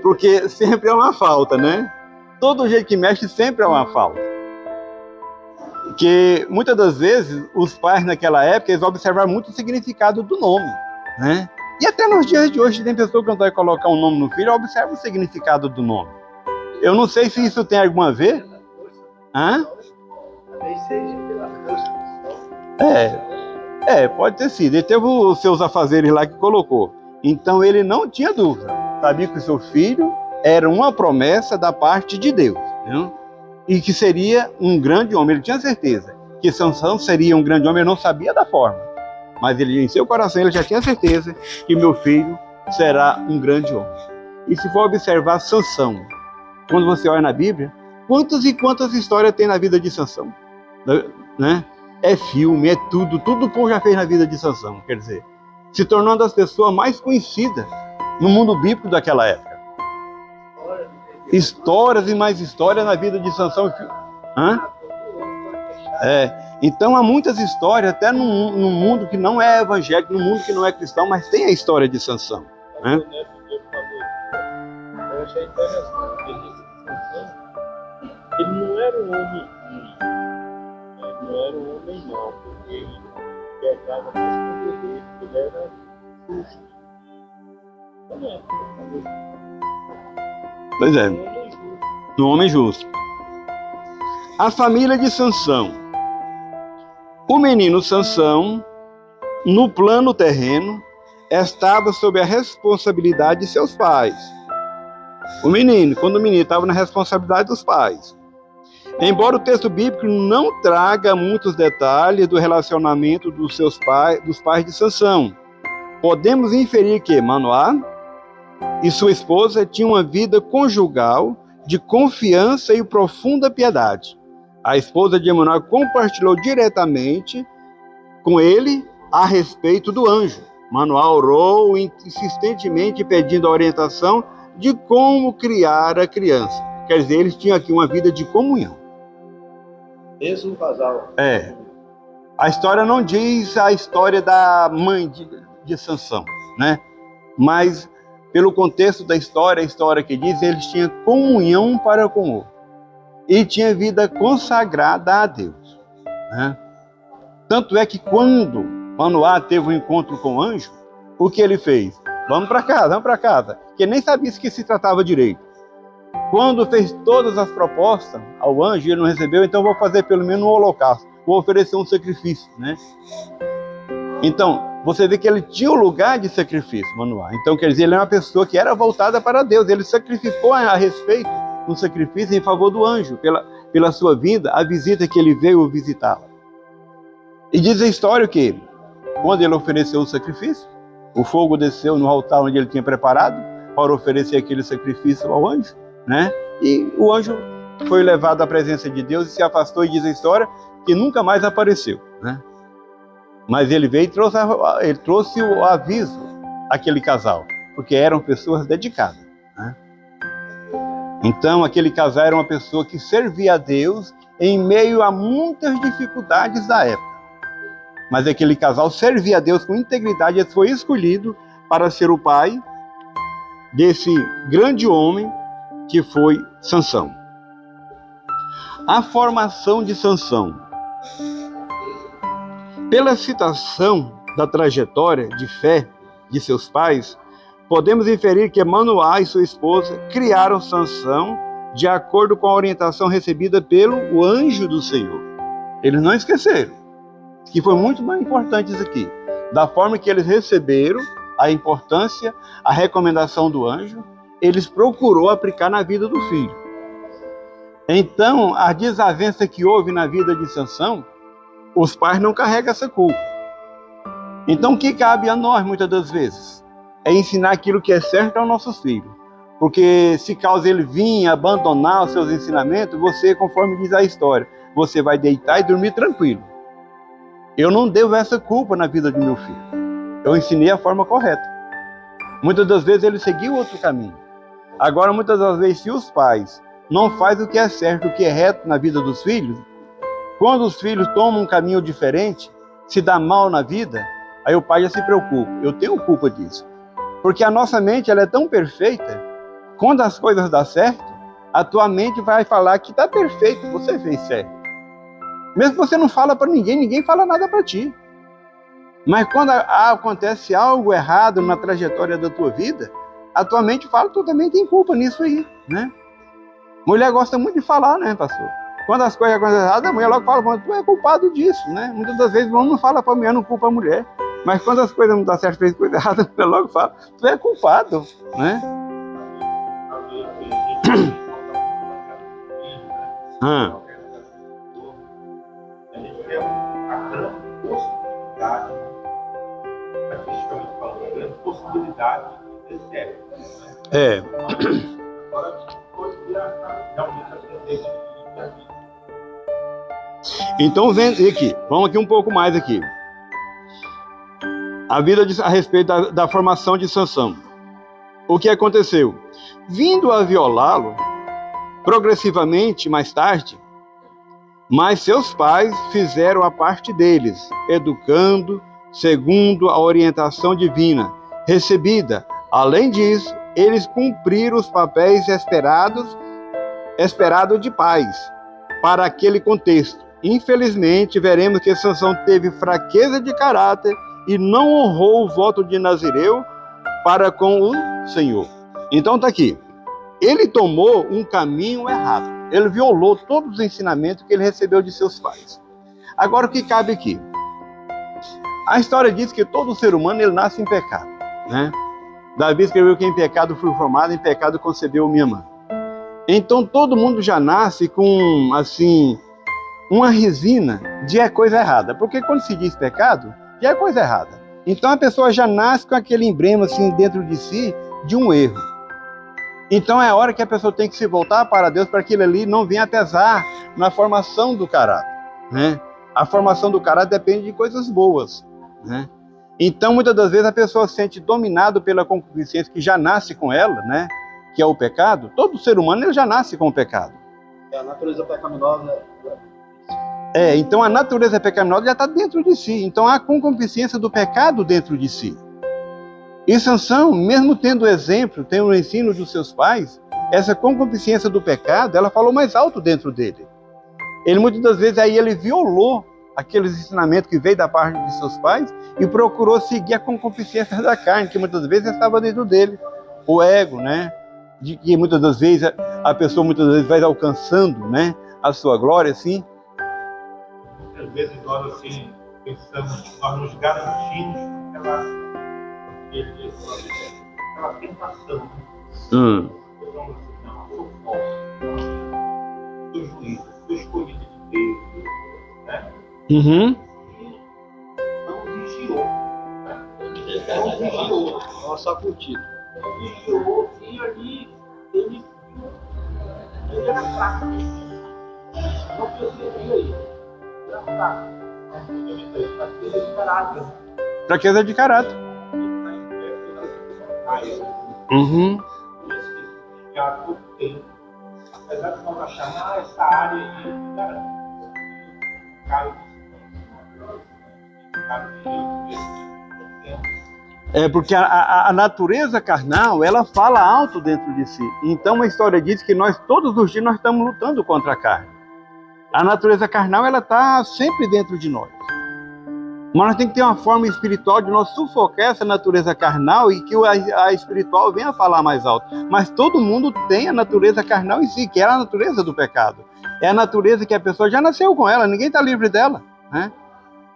Porque sempre é uma falta, né? Todo jeito que mexe sempre é uma falta. Que muitas das vezes os pais naquela época eles observaram muito o significado do nome, né? E até nos dias de hoje tem pessoa que quando vai colocar um nome no filho observa o significado do nome. Eu não sei se isso tem alguma a ver. Hã? Pode ter sido. Ele teve os seus afazeres lá que colocou. Então ele não tinha dúvida. Sabia que o seu filho era uma promessa da parte de Deus, né? E que seria um grande homem. Ele tinha certeza que Sansão seria um grande homem. Ele não sabia da forma, mas ele, em seu coração, ele já tinha certeza que meu filho será um grande homem. E se for observar Sansão, quando você olha na Bíblia, quantas e quantas histórias tem na vida de Sansão, né? É filme, é tudo o povo já fez na vida de Sansão, quer dizer, se tornou uma das pessoas mais conhecidas no mundo bíblico daquela época. Histórias e mais histórias na vida de Sansão. Então há muitas histórias, até no mundo que não é evangélico, no mundo que não é cristão, mas tem a história de Sansão, né? eu achei interessante. Ele disse que Sansão, ele não era um homem ruim. Ele não era um homem mau, porque ele pegava mais com o dever, ele era justo. Pois é, um homem justo. A família de Sansão. O menino Sansão, no plano terreno, estava sob a responsabilidade de seus pais. Quando o menino estava na responsabilidade dos pais. Embora o texto bíblico não traga muitos detalhes do relacionamento dos pais de Sansão, podemos inferir que Manoá e sua esposa tinham uma vida conjugal de confiança e profunda piedade. A esposa de Manoá compartilhou diretamente com ele a respeito do anjo. Manoá orou insistentemente pedindo a orientação de como criar a criança. Quer dizer, eles tinham aqui uma vida de comunhão. Mesmo casal. A história não diz a história da mãe de Sansão, né? Mas, pelo contexto da história, a história que diz, eles tinham comunhão para com o outro. E tinha vida consagrada a Deus, né? Tanto é que quando Manoá teve um encontro com o anjo, o que ele fez? Vamos para casa. Que nem sabia que se tratava direito. Quando fez todas as propostas ao anjo, ele não recebeu, então vou fazer pelo menos um holocausto. Vou oferecer um sacrifício, né? Então, você vê que ele tinha um lugar de sacrifício, Manoá. Então, quer dizer, ele é uma pessoa que era voltada para Deus. Ele sacrificou a respeito um sacrifício em favor do anjo, pela sua vinda, a visita que ele veio visitá-la. E diz a história que, quando ele ofereceu o sacrifício, o fogo desceu no altar onde ele tinha preparado para oferecer aquele sacrifício ao anjo, né? E o anjo foi levado à presença de Deus e se afastou, e diz a história que nunca mais apareceu, né? Mas ele veio e trouxe o aviso àquele casal, porque eram pessoas dedicadas, né? Então, aquele casal era uma pessoa que servia a Deus em meio a muitas dificuldades da época. Mas aquele casal servia a Deus com integridade. Ele foi escolhido para ser o pai desse grande homem que foi Sansão. A formação de Sansão. Pela citação da trajetória de fé de seus pais, podemos inferir que Manoá e sua esposa criaram Sansão de acordo com a orientação recebida pelo anjo do Senhor. Eles não esqueceram, que foi muito mais importante isso aqui. Da forma que eles receberam a importância, a recomendação do anjo, eles procurou aplicar na vida do filho. Então, a desavença que houve na vida de Sansão, os pais não carregam essa culpa. Então, o que cabe a nós, muitas das vezes? É ensinar aquilo que é certo aos nossos filhos. Porque se caso ele vir abandonar os seus ensinamentos, você, conforme diz a história, você vai deitar e dormir tranquilo. Eu não devo essa culpa na vida de meu filho. Eu ensinei a forma correta. Muitas das vezes ele seguiu outro caminho. Agora, muitas das vezes, se os pais não fazem o que é certo, o que é reto na vida dos filhos, quando os filhos tomam um caminho diferente, se dá mal na vida, aí o pai já se preocupa. Eu tenho culpa disso. Porque a nossa mente ela é tão perfeita, quando as coisas dão certo, a tua mente vai falar que está perfeito, você fez certo. Mesmo que você não fala para ninguém, ninguém fala nada para ti. Mas quando acontece algo errado na trajetória da tua vida, a tua mente fala, tu também tem culpa nisso aí, né? Mulher gosta muito de falar, né, pastor? Quando as coisas acontecem erradas, a mulher logo fala, tu é culpado disso, né? Muitas das vezes o homem não fala para a mulher, não culpa a mulher. Mas quando as coisas não dão certo, fez coisa errada, a mulher logo fala, tu é culpado, né? Possibilidade de ser certo. Agora, depois realmente aprender a vida. Então, vamos aqui um pouco mais aqui. A respeito da formação de Sansão. O que aconteceu? Vindo a violá-lo, progressivamente mais tarde, mas seus pais fizeram a parte deles, educando segundo a orientação divina recebida. Além disso, eles cumpriram os papéis esperados de paz para aquele contexto. Infelizmente, veremos que Sansão teve fraqueza de caráter e não honrou o voto de Nazireu para com o Senhor. Então está aqui. Ele tomou um caminho errado. Ele violou todos os ensinamentos que ele recebeu de seus pais. Agora, o que cabe aqui? A história diz que todo ser humano ele nasce em pecado, né? Davi escreveu que em pecado fui formado, em pecado concebeu minha mãe. Então todo mundo já nasce com, assim, uma resina de coisa errada. Porque quando se diz pecado, já é coisa errada. Então a pessoa já nasce com aquele emblema assim dentro de si de um erro. Então é a hora que a pessoa tem que se voltar para Deus para que aquilo ali não venha a pesar na formação do caráter, né? A formação do caráter depende de coisas boas, né? Então muitas das vezes a pessoa se sente dominado pela concupiscência que já nasce com ela, né? Que é o pecado. Todo ser humano ele já nasce com o pecado. A natureza pecaminosa. Então a natureza pecaminosa já está dentro de si. Então há concupiscência do pecado dentro de si. E Sansão, mesmo tendo o exemplo, tendo o ensino dos seus pais, essa concupiscência do pecado, ela falou mais alto dentro dele. Ele muitas das vezes aí ele violou aqueles ensinamentos que veio da parte de seus pais e procurou seguir a concupiscência da carne, que muitas vezes estava dentro dele. O ego, né? De que muitas das vezes a pessoa muitas vezes vai alcançando, né, a sua glória, assim. Muitas vezes nós assim pensamos, nós nos garantimos aquela tentação. Hum. Então, não, eu sou forte, sou juízo, sou escolhido de Deus, né? Uhum. E não vigiou, né? Não vigiou. Não só curtido. Não vigiou e ali ele era fraco. Não percebia isso. Era fraco. Fraqueza de caráter. Fraqueza de caráter. Uhum. Apesar de nós acharmos essa área de Porque a natureza carnal, ela fala alto dentro de si. Então a história diz que nós, todos os dias, nós estamos lutando contra a carne. A natureza carnal, ela está sempre dentro de nós. Mas nós temos que ter uma forma espiritual de nós sufocar essa natureza carnal e que a espiritual venha a falar mais alto. Mas todo mundo tem a natureza carnal em si, que é a natureza do pecado. É a natureza que a pessoa já nasceu com ela, ninguém está livre dela, né?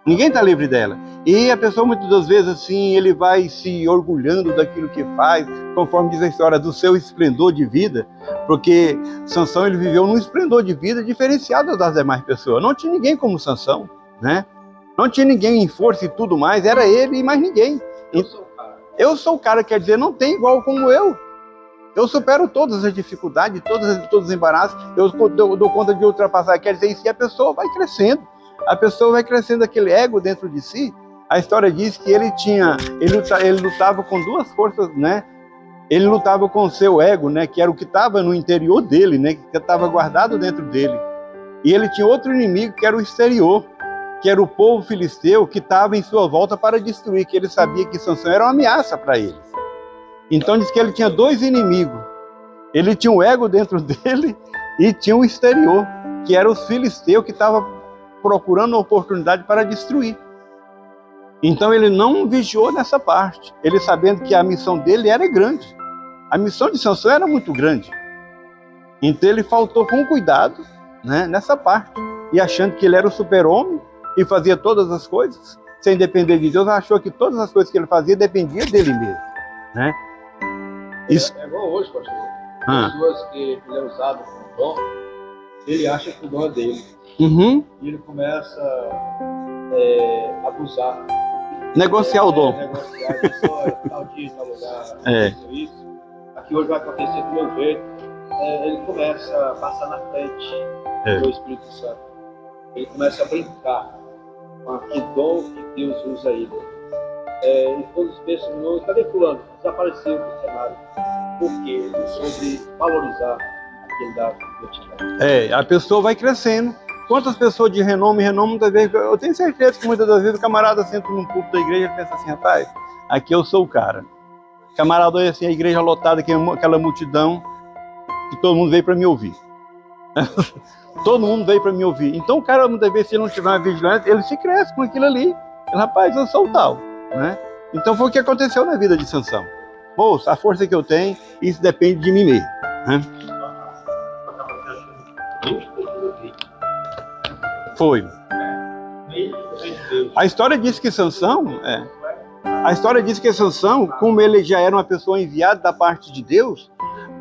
Ninguém está livre dela. E a pessoa, muitas das vezes, assim, ele vai se orgulhando daquilo que faz, conforme diz a história do seu esplendor de vida, porque Sansão, ele viveu num esplendor de vida diferenciado das demais pessoas. Não tinha ninguém como Sansão, né? Não tinha ninguém em força e tudo mais, era ele e mais ninguém. Eu sou o cara, quer dizer, não tem igual como eu. Eu supero todas as dificuldades, todos os embaraços, eu dou conta de ultrapassar. Quer dizer, e a pessoa vai crescendo. A pessoa vai crescendo aquele ego dentro de si. A história diz que ele lutava com duas forças, né? Ele lutava com o seu ego, né? Que era o que estava no interior dele, né? Que estava guardado dentro dele. E ele tinha outro inimigo que era o exterior, que era o povo filisteu que estava em sua volta para destruir, que ele sabia que Sansão era uma ameaça para eles. Então diz que ele tinha dois inimigos. Ele tinha o ego dentro dele e tinha o exterior, que era os filisteus que estavam procurando uma oportunidade para destruir. Então ele não vigiou nessa parte, ele sabendo que a missão dele era grande. A missão de Sansão era muito grande. Então ele faltou com cuidado, né, nessa parte. E achando que ele era o super-homem e fazia todas as coisas, sem depender de Deus, achou que todas as coisas que ele fazia dependiam dele mesmo, né? Isso. É igual hoje, pastor. Pessoas que ele é usado com dom, ele acha que o dom é dele. Uhum. E ele começa a abusar. Negociar o dom. Negociar, pessoa, tal dia, tal lugar, isso. Aqui hoje vai acontecer do meu jeito. Ele começa a passar na frente do Espírito Santo. Ele começa a brincar com aquele dom que Deus usa ele. E todos pensam, cadê fulano? Desapareceu do cenário. Por quê? Ele soube valorizar aquele dado que Deus tinha. A pessoa vai crescendo. Quantas pessoas de renome, muitas vezes, eu tenho certeza que muitas das vezes o camarada senta num púlpito da igreja e pensa assim, rapaz, aqui eu sou o cara. Camarada, olha assim, a igreja lotada, aquela multidão, que todo mundo veio para me ouvir. Todo mundo veio para me ouvir. Então o cara, muitas vezes, se não tiver uma vigilância, ele se cresce com aquilo ali. Ele, rapaz, eu sou o tal, né? Então foi o que aconteceu na vida de Sansão. Moço, a força que eu tenho, isso depende de mim mesmo, né? Foi. A história diz que Sansão, como ele já era uma pessoa enviada da parte de Deus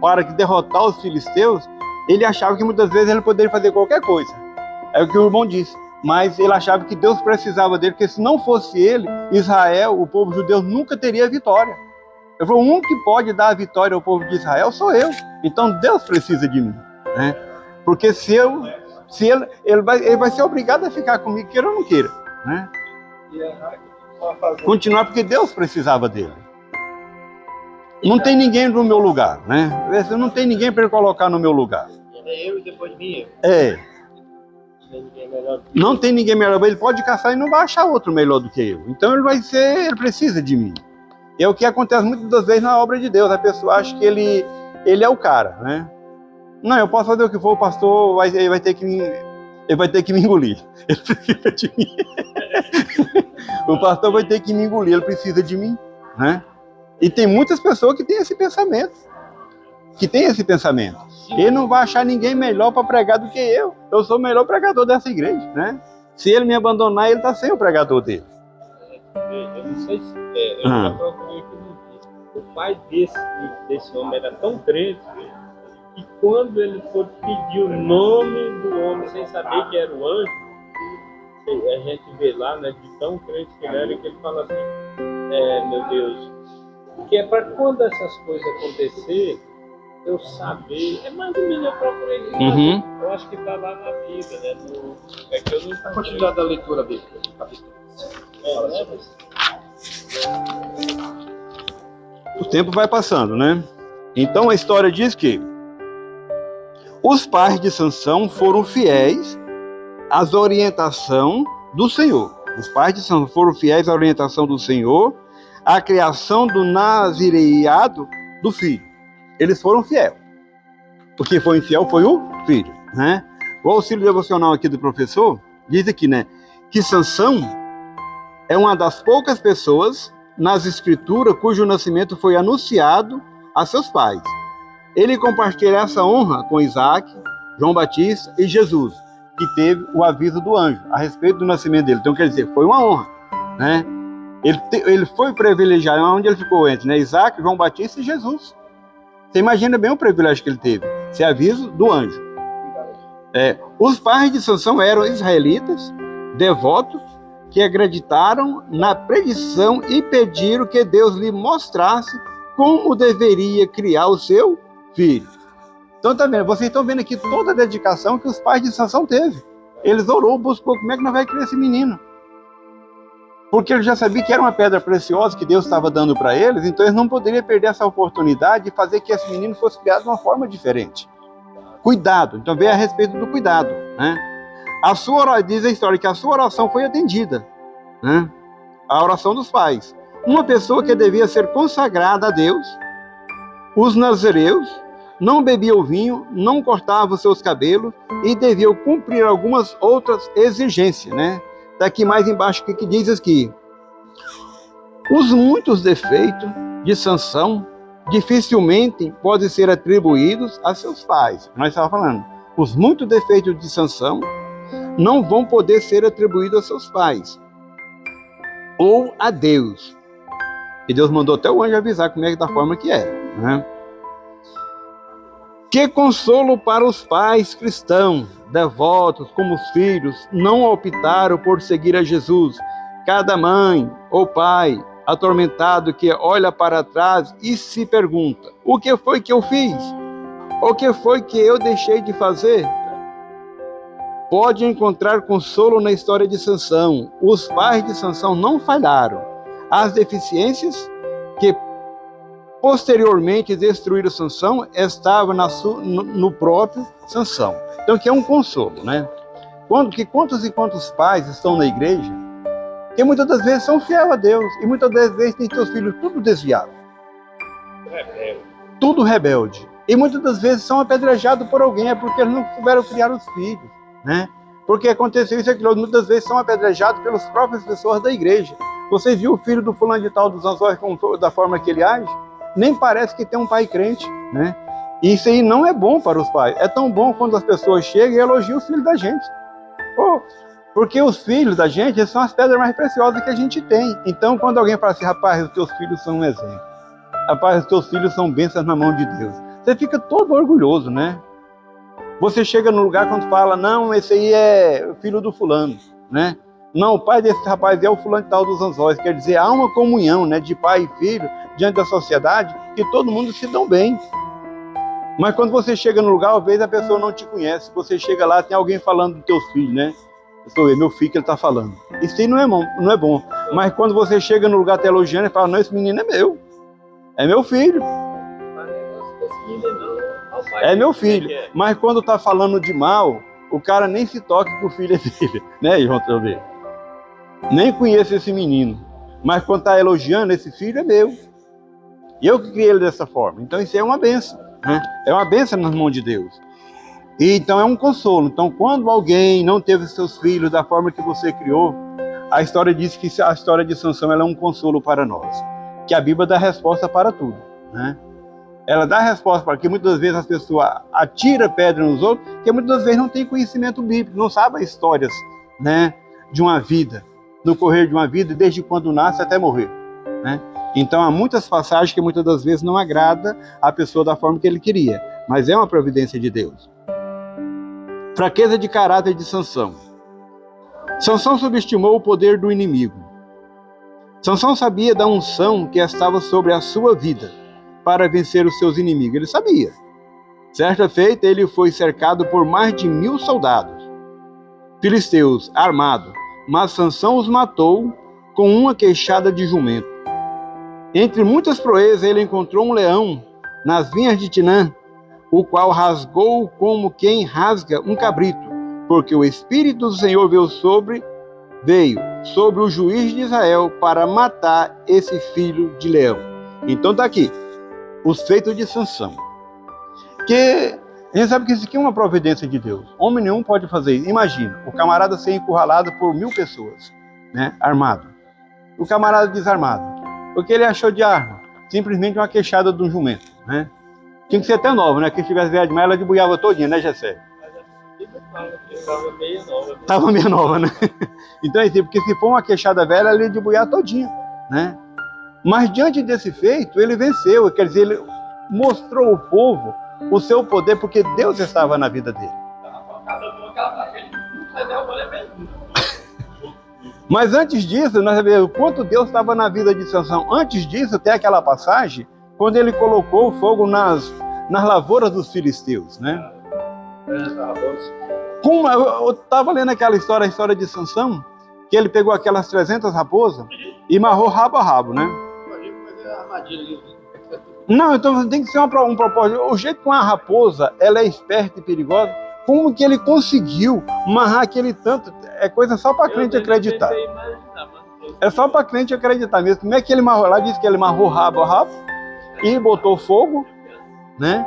para derrotar os filisteus, ele achava que muitas vezes ele poderia fazer qualquer coisa. É o que o irmão disse. Mas ele achava que Deus precisava dele, porque se não fosse ele, Israel, o povo judeu, nunca teria vitória. Eu falei, o único que pode dar a vitória ao povo de Israel sou eu. Então Deus precisa de mim, né? Porque se ele vai ser obrigado a ficar comigo, queira ou não queira, né? Continuar porque Deus precisava dele. Não tem ninguém no meu lugar, né? Não tem ninguém para ele colocar no meu lugar. É eu e depois de mim. Não tem ninguém melhor. Ele pode caçar e não vai achar outro melhor do que eu. Então ele precisa de mim. É o que acontece muitas das vezes na obra de Deus. A pessoa acha que ele é o cara, né? Não, eu posso fazer o que for, o pastor ele vai ter que me engolir. Ele precisa de mim. O pastor vai ter que me engolir, ele precisa de mim, né? E tem muitas pessoas que têm esse pensamento. Ele não vai achar ninguém melhor para pregar do que eu. Eu sou o melhor pregador dessa igreja, né? Se ele me abandonar, ele está sem o pregador dele. Eu não sei se eu já procurei aqui no dia. O pai desse homem era tão crente que quando ele foi pedir o nome do homem sem saber que era o anjo, a gente vê lá, né, de tão crente que ele era, que ele fala assim, meu Deus, que é para quando essas coisas acontecer, eu saber, é mais ou menos eu procurei isso, eu acho que está lá na Bíblia, né, é que eu não... A continuidade da leitura bíblica, capítulo. O tempo vai passando, né? Então a história diz que os pais de Sansão foram fiéis às orientações do Senhor. Os pais de Sansão foram fiéis à orientação do Senhor, à criação do nazireado do filho. Eles foram fiéis. Porque foi infiel foi o filho, né? O auxílio devocional aqui do professor diz aqui, né, que Sansão é uma das poucas pessoas nas escrituras cujo nascimento foi anunciado a seus pais. Ele compartilha essa honra com Isaac, João Batista e Jesus, que teve o aviso do anjo a respeito do nascimento dele. Então, quer dizer, foi uma honra, né? Ele foi privilegiado, onde ele ficou entre, né? Isaac, João Batista e Jesus. Você imagina bem o privilégio que ele teve, esse aviso do anjo. Os pais de Sansão eram israelitas, devotos, que acreditaram na predição e pediram que Deus lhe mostrasse como deveria criar o seu filho. Então, tá vendo? Vocês estão vendo aqui toda a dedicação que os pais de Sansão teve. Eles orou, buscou como é que nós vamos criar esse menino. Porque ele já sabia que era uma pedra preciosa que Deus estava dando para eles, então eles não poderiam perder essa oportunidade de fazer que esse menino fosse criado de uma forma diferente. Cuidado. Então veio a respeito do cuidado, né? Diz a história que a sua oração foi atendida, né? A oração dos pais. Uma pessoa que devia ser consagrada a Deus, os nazireus, não bebiam vinho, não cortavam seus cabelos e deviam cumprir algumas outras exigências, né? Daqui mais embaixo, o que diz aqui? Os muitos defeitos de Sansão dificilmente podem ser atribuídos a seus pais. Nós estávamos falando. Os muitos defeitos de Sansão não vão poder ser atribuídos a seus pais ou a Deus. E Deus mandou até o anjo avisar como é que da forma que é, né? Que consolo para os pais cristãos, devotos como os filhos, não optaram por seguir a Jesus. Cada mãe ou pai atormentado que olha para trás e se pergunta: o que foi que eu fiz? O que foi que eu deixei de fazer? Pode encontrar consolo na história de Sansão. Os pais de Sansão não falharam. As deficiências que posteriormente destruíram Sansão estavam no próprio Sansão. Então, que é um consolo, né? Quantos e quantos pais estão na igreja que muitas das vezes são fiéis a Deus e muitas das vezes têm seus filhos tudo desviado. Rebelde. Tudo rebelde. E muitas das vezes são apedrejados por alguém, é porque eles não souberam criar os filhos, né? Porque aconteceu isso e aquilo, muitas vezes são apedrejados pelas próprias pessoas da igreja. Você viu o filho do fulano de tal dos anzóis da forma que ele age? Nem parece que tem um pai crente, né? E isso aí não é bom para os pais. É tão bom quando as pessoas chegam e elogiam os filhos da gente. Pô, porque os filhos da gente, eles são as pedras mais preciosas que a gente tem. Então, quando alguém fala assim, rapaz, os teus filhos são um exemplo. Rapaz, os teus filhos são bênçãos na mão de Deus. Você fica todo orgulhoso, né? Você chega no lugar quando fala, não, esse aí é o filho do fulano, né? Não, o pai desse rapaz é o fulano de tal dos anzóis. Quer dizer, há uma comunhão, né, de pai e filho diante da sociedade que todo mundo se dão bem. Mas quando você chega no lugar, às vezes a pessoa não te conhece. Você chega lá, tem alguém falando dos teus filhos, né? É meu filho que ele está falando. Isso aí não é bom. Mas quando você chega no lugar, está elogiando e fala, não, esse menino é meu. É meu filho. É meu filho. Mas quando está falando de mal, o cara nem se toca que o filho é dele. Né, João? Nem conheço esse menino. Mas quando está elogiando, esse filho é meu. E eu que criei ele dessa forma. Então isso é uma bênção, né? É uma bênção nas mãos de Deus. E então é um consolo. Então quando alguém não teve seus filhos da forma que você criou, a história diz que a história de Sansão ela é um consolo para nós. Que a Bíblia dá resposta para tudo, né? Ela dá resposta para que muitas vezes as pessoas atiram pedra nos outros, que muitas vezes não tem conhecimento bíblico, não sabe as histórias, né, de uma vida, no correr de uma vida, desde quando nasce até morrer, né? Então há muitas passagens que muitas das vezes não agrada a pessoa da forma que ele queria, mas é uma providência de Deus. Fraqueza de caráter de Sansão. Sansão subestimou o poder do inimigo. Sansão sabia da unção que estava sobre a sua vida para vencer os seus inimigos. Ele sabia. Certa feita, ele foi cercado por mais de 1000 soldados filisteus armados, mas Sansão os matou com uma queixada de jumento. Entre muitas proezas, ele encontrou um leão nas vinhas de Timnã, o qual rasgou como quem rasga um cabrito, porque o Espírito do Senhor veio sobre o juiz de Israel para matar esse filho de leão. Então está aqui, os feitos de Sansão. Que a gente sabe que isso aqui é uma providência de Deus. Homem nenhum pode fazer isso. Imagina, o camarada ser encurralado por 1000 pessoas, né, armado. O camarada desarmado. O que ele achou de arma? Simplesmente uma queixada de um jumento, né? Tinha que ser até nova, né? Quem tivesse velha demais, ela debuiava todinha, né, Gessé? Estava meio nova, né? Então é assim, porque se for uma queixada velha, ela ia debuiar todinha, né? Mas diante desse feito, ele venceu. Quer dizer, ele mostrou ao povo o seu poder, porque Deus estava na vida dele. Mas antes disso, nós sabemos o quanto Deus estava na vida de Sansão. Antes disso, tem aquela passagem, quando ele colocou o fogo nas lavouras dos filisteus, né? Como eu estava lendo aquela história, a história de Sansão, que ele pegou aquelas 300 raposas e amarrou rabo a rabo, né? Não, então tem que ser um propósito. O jeito que uma raposa, ela é esperta e perigosa, como que ele conseguiu amarrar aquele tanto? É coisa só para crente acreditar. É só para crente acreditar mesmo. Como é que ele amarrou? Ela disse que ele amarrou rabo a rabo e botou fogo, né?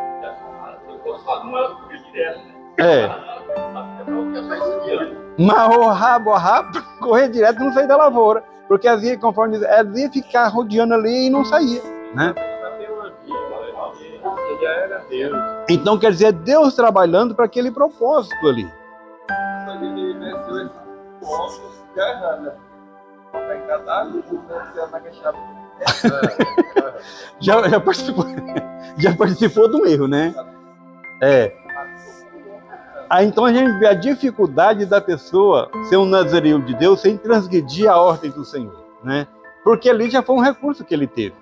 Amarrou rabo a rabo, correr direto e não sair da lavoura. Porque as ia, conforme diz, elas iam ficar rodeando ali e não saía, né? Então quer dizer, Deus trabalhando para aquele propósito ali. já participou de um erro, né? Aí então a gente vê a dificuldade da pessoa ser um nazireu de Deus sem transgredir a ordem do Senhor, né? Porque ali já foi um recurso que ele teve,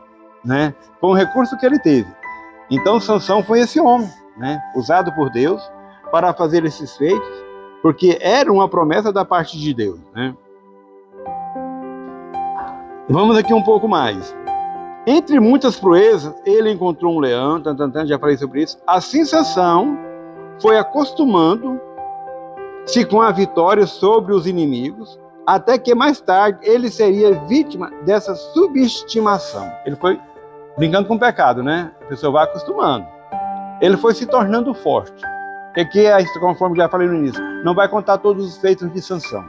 né? Foi um recurso que ele teve. Então Sansão foi esse homem, né? Usado por Deus para fazer esses feitos, porque era uma promessa da parte de Deus, né? Vamos aqui um pouco mais. Entre muitas proezas, ele encontrou um leão, já falei sobre isso. Assim Sansão foi acostumando-se com a vitória sobre os inimigos, até que mais tarde ele seria vítima dessa subestimação. Ele foi brincando com o pecado, né? A pessoa vai acostumando. Ele foi se tornando forte. E aqui, conforme já falei no início, não vai contar todos os feitos de Sansão.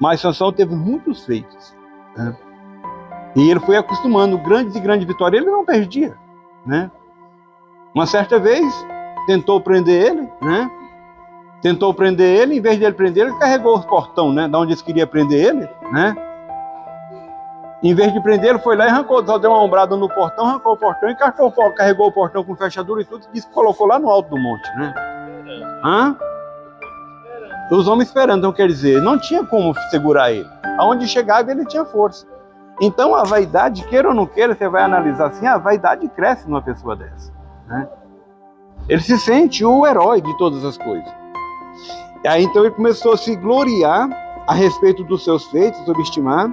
Mas Sansão teve muitos feitos, né? E ele foi acostumando grandes e grandes vitórias. Ele não perdia, né? Uma certa vez, tentou prender ele, né? Tentou prender ele, em vez de ele prender, ele carregou o portão, né? Da onde eles queriam prender ele, né? Em vez de prender, ele foi lá e arrancou, só deu uma ombrada no portão, arrancou o portão e carregou o portão com fechadura e tudo, e disse que colocou lá no alto do monte, né? Hã? Os homens esperando, então quer dizer, não tinha como segurar ele. Aonde chegava, ele tinha força. Então a vaidade, queira ou não queira, você vai analisar assim, a vaidade cresce numa pessoa dessa, né? Ele se sente o herói de todas as coisas. E aí então ele começou a se gloriar a respeito dos seus feitos, subestimar,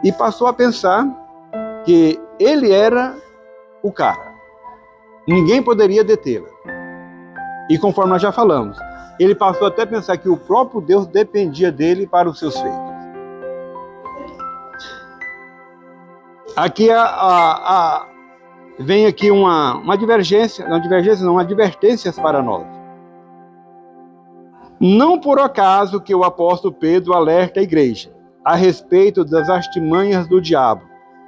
e passou a pensar que ele era o cara. Ninguém poderia detê-la. E conforme nós já falamos, ele passou até a pensar que o próprio Deus dependia dele para os seus feitos. Aqui vem aqui uma advertências para nós. Não por acaso que o apóstolo Pedro alerta a igreja a respeito das artimanhas do diabo.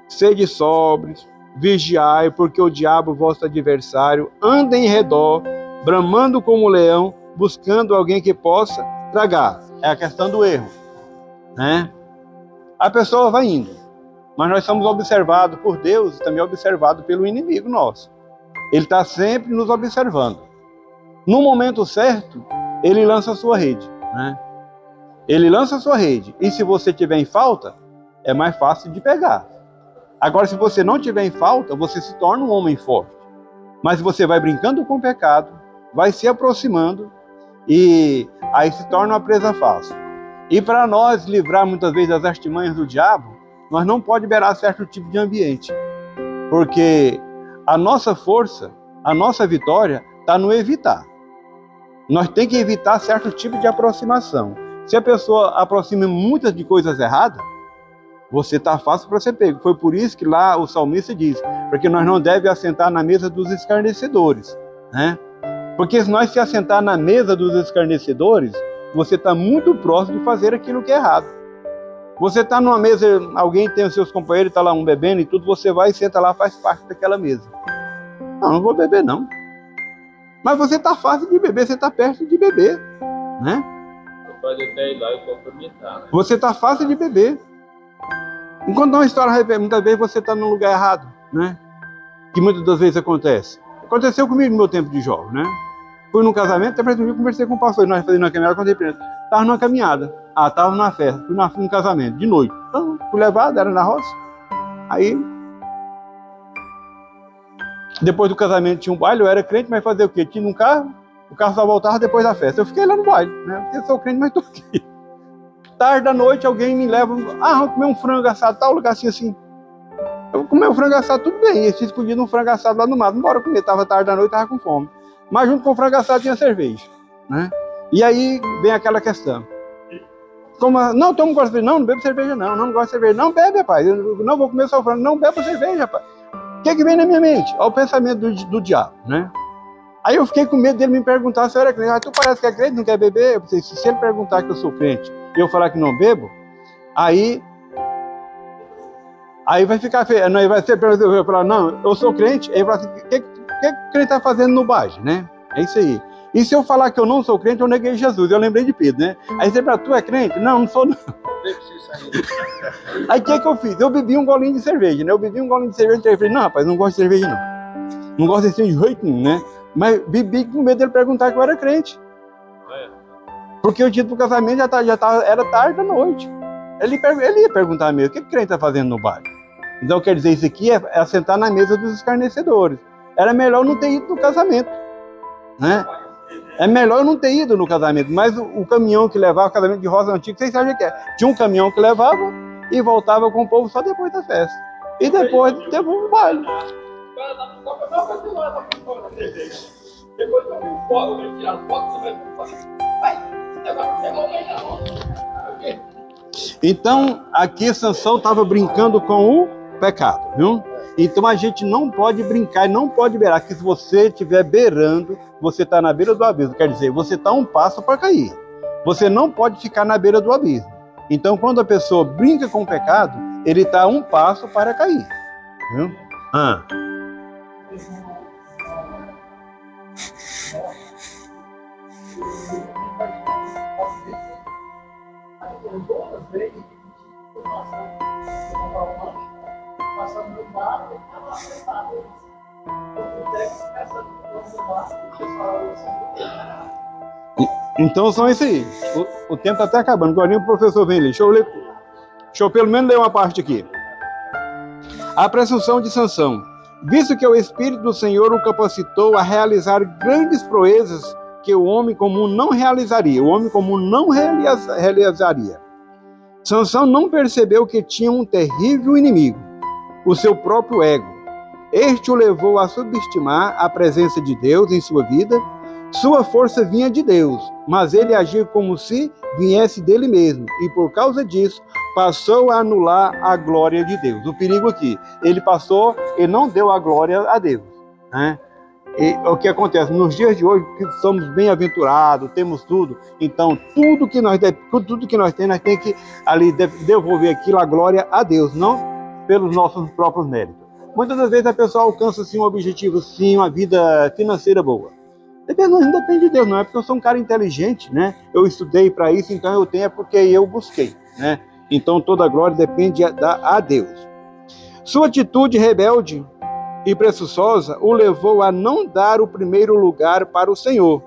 Sede sóbrios, vigiai, porque o diabo, vosso adversário, anda em redor, bramando como um leão, buscando alguém que possa tragar. É a questão do erro, né? A pessoa vai indo, mas nós somos observados por Deus e também observados pelo inimigo nosso. Ele está sempre nos observando. No momento certo, ele lança a sua rede, né? Ele lança a sua rede, e se você tiver em falta, é mais fácil de pegar. Agora, se você não tiver em falta, você se torna um homem forte. Mas você vai brincando com o pecado, vai se aproximando, e aí se torna uma presa fácil. E para nós livrar muitas vezes das artimanhas do diabo, nós não podemos liberar certo tipo de ambiente. Porque a nossa força, a nossa vitória, está no evitar. Nós temos que evitar certo tipo de aproximação. Se a pessoa aproxima muitas de coisas erradas, você está fácil para ser pego. Foi por isso que lá o salmista diz, porque nós não devemos assentar na mesa dos escarnecedores, né? Porque se nós se assentar na mesa dos escarnecedores, você está muito próximo de fazer aquilo que é errado. Você está numa mesa, alguém tem os seus companheiros, está lá um bebendo e tudo, você vai e senta lá, faz parte daquela mesa. Não vou beber não. Mas você está fácil de beber, você está perto de beber, né? Pode até ir lá e cumprimentar, né? Você está fácil de beber. Enquanto uma história, muitas vezes você está no lugar errado, né? Que muitas das vezes acontece. Aconteceu comigo no meu tempo de jovem, né? Fui num casamento, depois de um dia conversei com o pastor, nós fazíamos uma caminhada, contei para ele. Estava numa caminhada, estava numa festa, fui num casamento, de noite. Então, fui levado, era na roça. Aí, depois do casamento tinha um baile, eu era crente, mas fazer o quê? Tinha um carro, o carro só voltava depois da festa. Eu fiquei lá no baile, né? Porque eu sou crente, mas estou aqui. Tarde da noite, alguém me leva, vamos comer um frango assado, tal lugar assim. Eu comi um frango assado, tudo bem. Eles tinham escondido um frango assado lá no mato, não bora comer, estava tarde da noite, estava com fome. Mas junto com o frango assado tinha cerveja, né? E aí vem aquela questão. Não, tu não gosta de cerveja? Não bebo cerveja não gosto de cerveja. Não bebe, rapaz, eu não vou comer só frango, não bebo cerveja, rapaz. O que vem na minha mente? Olha o pensamento do diabo, né? Aí eu fiquei com medo dele me perguntar se eu era crente. Tu parece que é crente, não quer beber? Eu pensei, se ele perguntar que eu sou crente e eu falar que não bebo, aí vai ficar feio. Aí vai ser, eu vou falar, não, eu sou crente. Aí vai falar assim, o que o crente está fazendo no baile, né? É isso aí. E se eu falar que eu não sou crente, eu neguei Jesus. Eu lembrei de Pedro, né? Aí você fala, tu é crente? Não sou não. Aí o que eu fiz? Eu bebi um golinho de cerveja, né? Eu falei, não, rapaz, não gosto de cerveja não. Não gosto de jeito nenhum, né? Mas bebi com medo dele perguntar que eu era crente. Porque eu tinha ido pro casamento, era tarde da noite. Ele ia perguntar mesmo, o que o crente está fazendo no baile? Então, quer dizer, isso aqui é assentar na mesa dos escarnecedores. Era melhor não ter ido no casamento, né? É melhor eu não ter ido no casamento, mas o caminhão que levava o casamento de Rosa Antiga, vocês sabem o que é? Tinha um caminhão que levava e voltava com o povo só depois da festa. E depois teve um baile. Então, aqui Sansão estava brincando com o pecado, viu? Então a gente não pode brincar e não pode beirar, que se você estiver beirando, você está na beira do abismo. Quer dizer, você está um passo para cair. Você não pode ficar na beira do abismo. Então quando a pessoa brinca com o pecado, ele está um passo para cair. Viu? Então são isso aí. O tempo está até acabando. Agora o professor vem ler. Deixa eu pelo menos ler uma parte aqui. A presunção de Sansão. Visto que o Espírito do Senhor o capacitou a realizar grandes proezas que o homem comum não realizaria. O homem comum não realizaria. Sansão não percebeu que tinha um terrível inimigo, o seu próprio ego. Este o levou a subestimar a presença de Deus em sua vida. Sua força vinha de Deus, mas ele agia como se viesse dele mesmo, e por causa disso, passou a anular a glória de Deus. O perigo aqui, ele não deu a glória a Deus, né? E o que acontece? Nos dias de hoje, que somos bem-aventurados, temos tudo, então tudo que nós temos que ali devolver aquilo a glória a Deus, não pelos nossos próprios méritos. Muitas das vezes a pessoa alcança sim um objetivo, sim, uma vida financeira boa. Não depende de Deus, não é porque eu sou um cara inteligente, né? Eu estudei para isso, então eu tenho, é porque eu busquei, né? Então toda a glória depende a Deus. Sua atitude rebelde e presunçosa o levou a não dar o primeiro lugar para o Senhor,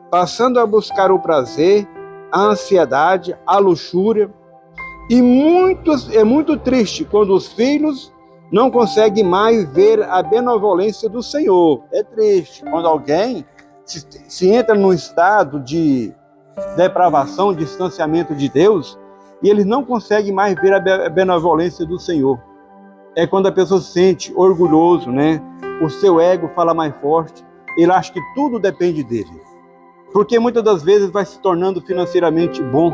passando a buscar o prazer, a ansiedade, a luxúria. E é muito triste quando os filhos não conseguem mais ver a benevolência do Senhor. É triste quando alguém se entra num estado de depravação, distanciamento de Deus, e eles não conseguem mais ver a benevolência do Senhor. É quando a pessoa se sente orgulhoso, né? O seu ego fala mais forte, ele acha que tudo depende dele. Porque muitas das vezes vai se tornando financeiramente bom,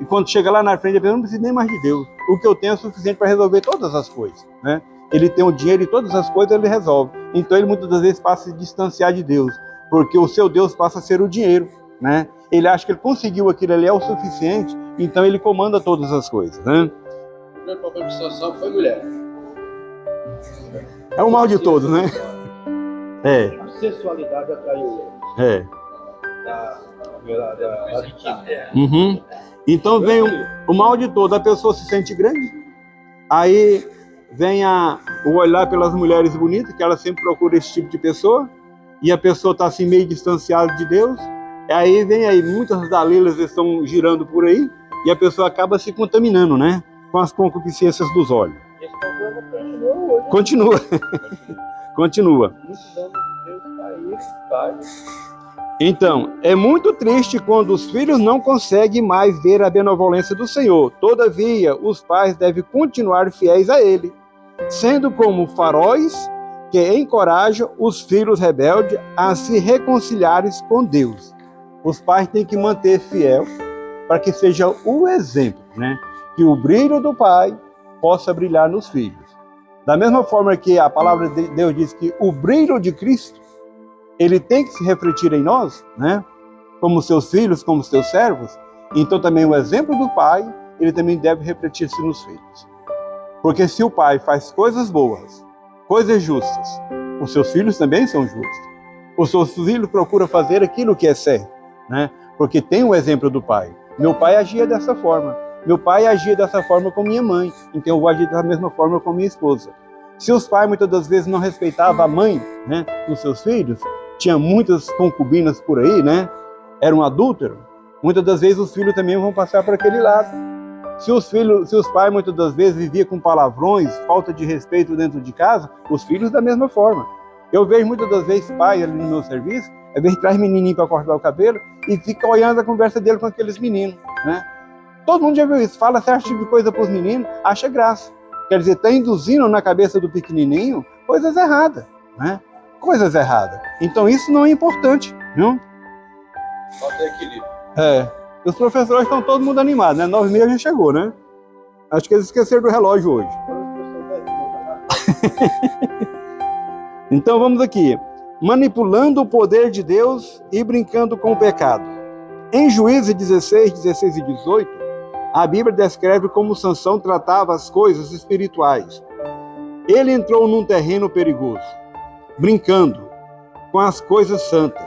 e quando chega lá na frente, ele não precisa nem mais de Deus. O que eu tenho é suficiente para resolver todas as coisas, né? Ele tem o dinheiro e todas as coisas ele resolve. Então ele muitas das vezes passa a se distanciar de Deus, porque o seu Deus passa a ser o dinheiro, né? Ele acha que ele conseguiu aquilo ali, é o suficiente, então ele comanda todas as coisas, né? O primeiro problema de Sansão foi mulher. É o mal de todos, né? É. A sensualidade atraiu ele. Uhum. Então vem o mal de todos, a pessoa se sente grande, aí vem o olhar pelas mulheres bonitas, que ela sempre procura esse tipo de pessoa, e a pessoa está assim meio distanciada de Deus, aí muitas dalilas estão girando por aí, e a pessoa acaba se contaminando, né? Com as concupiscências dos olhos. Esse problema continua hoje. Continua. Continua. Muitos anos de Deus caíram. Então, é muito triste quando os filhos não conseguem mais ver a benevolência do Senhor. Todavia, os pais devem continuar fiéis a Ele, sendo como faróis que encorajam os filhos rebeldes a se reconciliarem com Deus. Os pais têm que manter fiel para que seja o exemplo, né? Que o brilho do pai possa brilhar nos filhos. Da mesma forma que a palavra de Deus diz que o brilho de Cristo, ele tem que se refletir em nós, né? Como seus filhos, como seus servos. Então também o exemplo do pai, ele também deve refletir-se nos filhos. Porque se o pai faz coisas boas, coisas justas, os seus filhos também são justos. Os seus filhos procuram fazer aquilo que é certo, né? Porque tem o exemplo do pai. Meu pai agia dessa forma. Meu pai agia dessa forma com minha mãe, então eu vou agir da mesma forma com minha esposa. Se os pais muitas das vezes não respeitavam a mãe, né, dos seus filhos, tinha muitas concubinas por aí, né, era um adúltero, muitas das vezes os filhos também vão passar por aquele lado. Se os pais muitas das vezes viviam com palavrões, falta de respeito dentro de casa, os filhos da mesma forma. Eu vejo muitas das vezes pai ali no meu serviço, às vezes traz menininho para cortar o cabelo e fica olhando a conversa dele com aqueles meninos, né? Todo mundo já viu isso, fala certo tipo de coisa para os meninos, acha graça. Quer dizer, está induzindo na cabeça do pequenininho coisas erradas, né? Coisas erradas. Então isso não é importante, viu? Falta equilíbrio. Os professores estão todo mundo animados, né? 9h30 já chegou, né? Acho que eles esqueceram do relógio hoje. Então vamos aqui. Manipulando o poder de Deus e brincando com o pecado. Em Juízes 16, 16 e 18, a Bíblia descreve como Sansão tratava as coisas espirituais. Ele entrou num terreno perigoso, brincando com as coisas santas.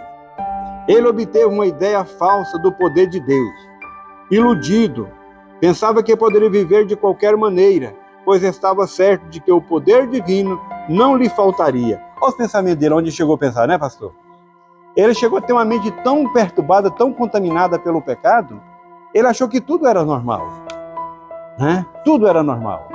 Ele obteve uma ideia falsa do poder de Deus. Iludido, pensava que poderia viver de qualquer maneira, pois estava certo de que o poder divino não lhe faltaria. Olha os pensamentos dele, onde chegou a pensar, né, pastor? Ele chegou a ter uma mente tão perturbada, tão contaminada pelo pecado, ele achou que tudo era normal. Né? Tudo era normal.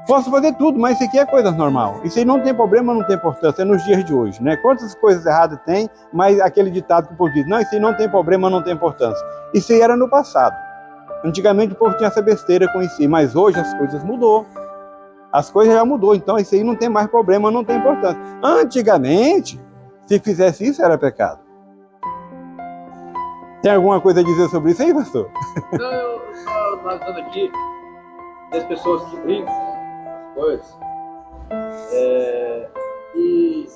Posso fazer tudo, mas isso aqui é coisa normal. Isso aí não tem problema, não tem importância, é nos dias de hoje, né? Quantas coisas erradas tem, mas aquele ditado que o povo diz, não, isso aí não tem problema, não tem importância. Isso aí era no passado. Antigamente o povo tinha essa besteira com isso, mas hoje as coisas mudou. As coisas já mudou, então isso aí não tem mais problema, não tem importância. Antigamente, se fizesse isso, era pecado. Tem alguma coisa a dizer sobre isso aí, pastor? Não, eu estava analisando aqui das pessoas que brincam as coisas. E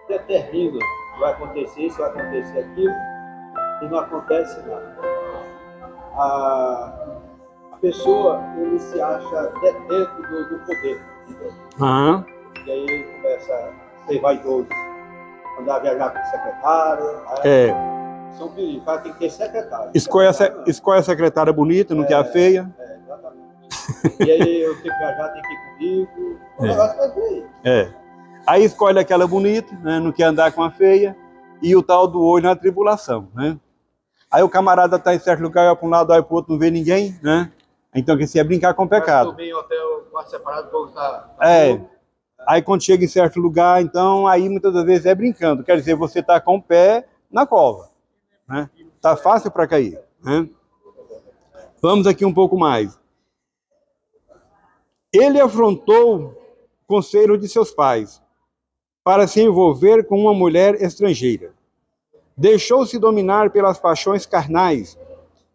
determinam que vai acontecer isso, vai acontecer aquilo, e não acontece nada. A pessoa, ele se acha dentro do poder de Deus. Aham. E aí ele começa a ser vaidoso, andar a viajar com o secretário. São perigos, o cara tem que ter secretário. Escolhe a secretária bonita, não quer a feia. Exatamente. E aí eu tenho que viajar, tem que ir comigo. O negócio vai ver aí. Aí escolhe aquela bonita, né, não quer andar com a feia, e o tal do olho na tribulação, né? Aí o camarada está em certo lugar, vai para um lado, vai para o outro, não vê ninguém, né? Então que se é brincar com o pecado. Dormir em hotel, quarto separado, o povo tá Aí quando chega em certo lugar, então aí muitas das vezes é brincando. Quer dizer, você está com o pé na cova, né? Tá fácil para cair, né? Vamos aqui um pouco mais. Ele afrontou o conselho de seus pais para se envolver com uma mulher estrangeira. Deixou-se dominar pelas paixões carnais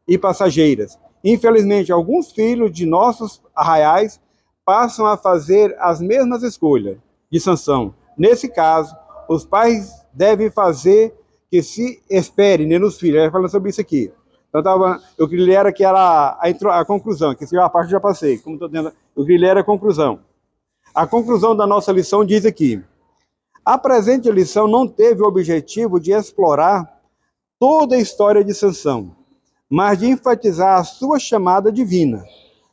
e passageiras. Infelizmente, alguns filhos de nossos arraiais passam a fazer as mesmas escolhas de Sansão. Nesse caso, os pais devem fazer que se espere nos filhos. Ele falando sobre isso aqui. Então, eu queria ler aqui a conclusão, que essa parte já passei. Como estou dizendo, eu queria ler a conclusão. A conclusão da nossa lição diz aqui: a presente lição não teve o objetivo de explorar toda a história de Sansão, mas de enfatizar a sua chamada divina,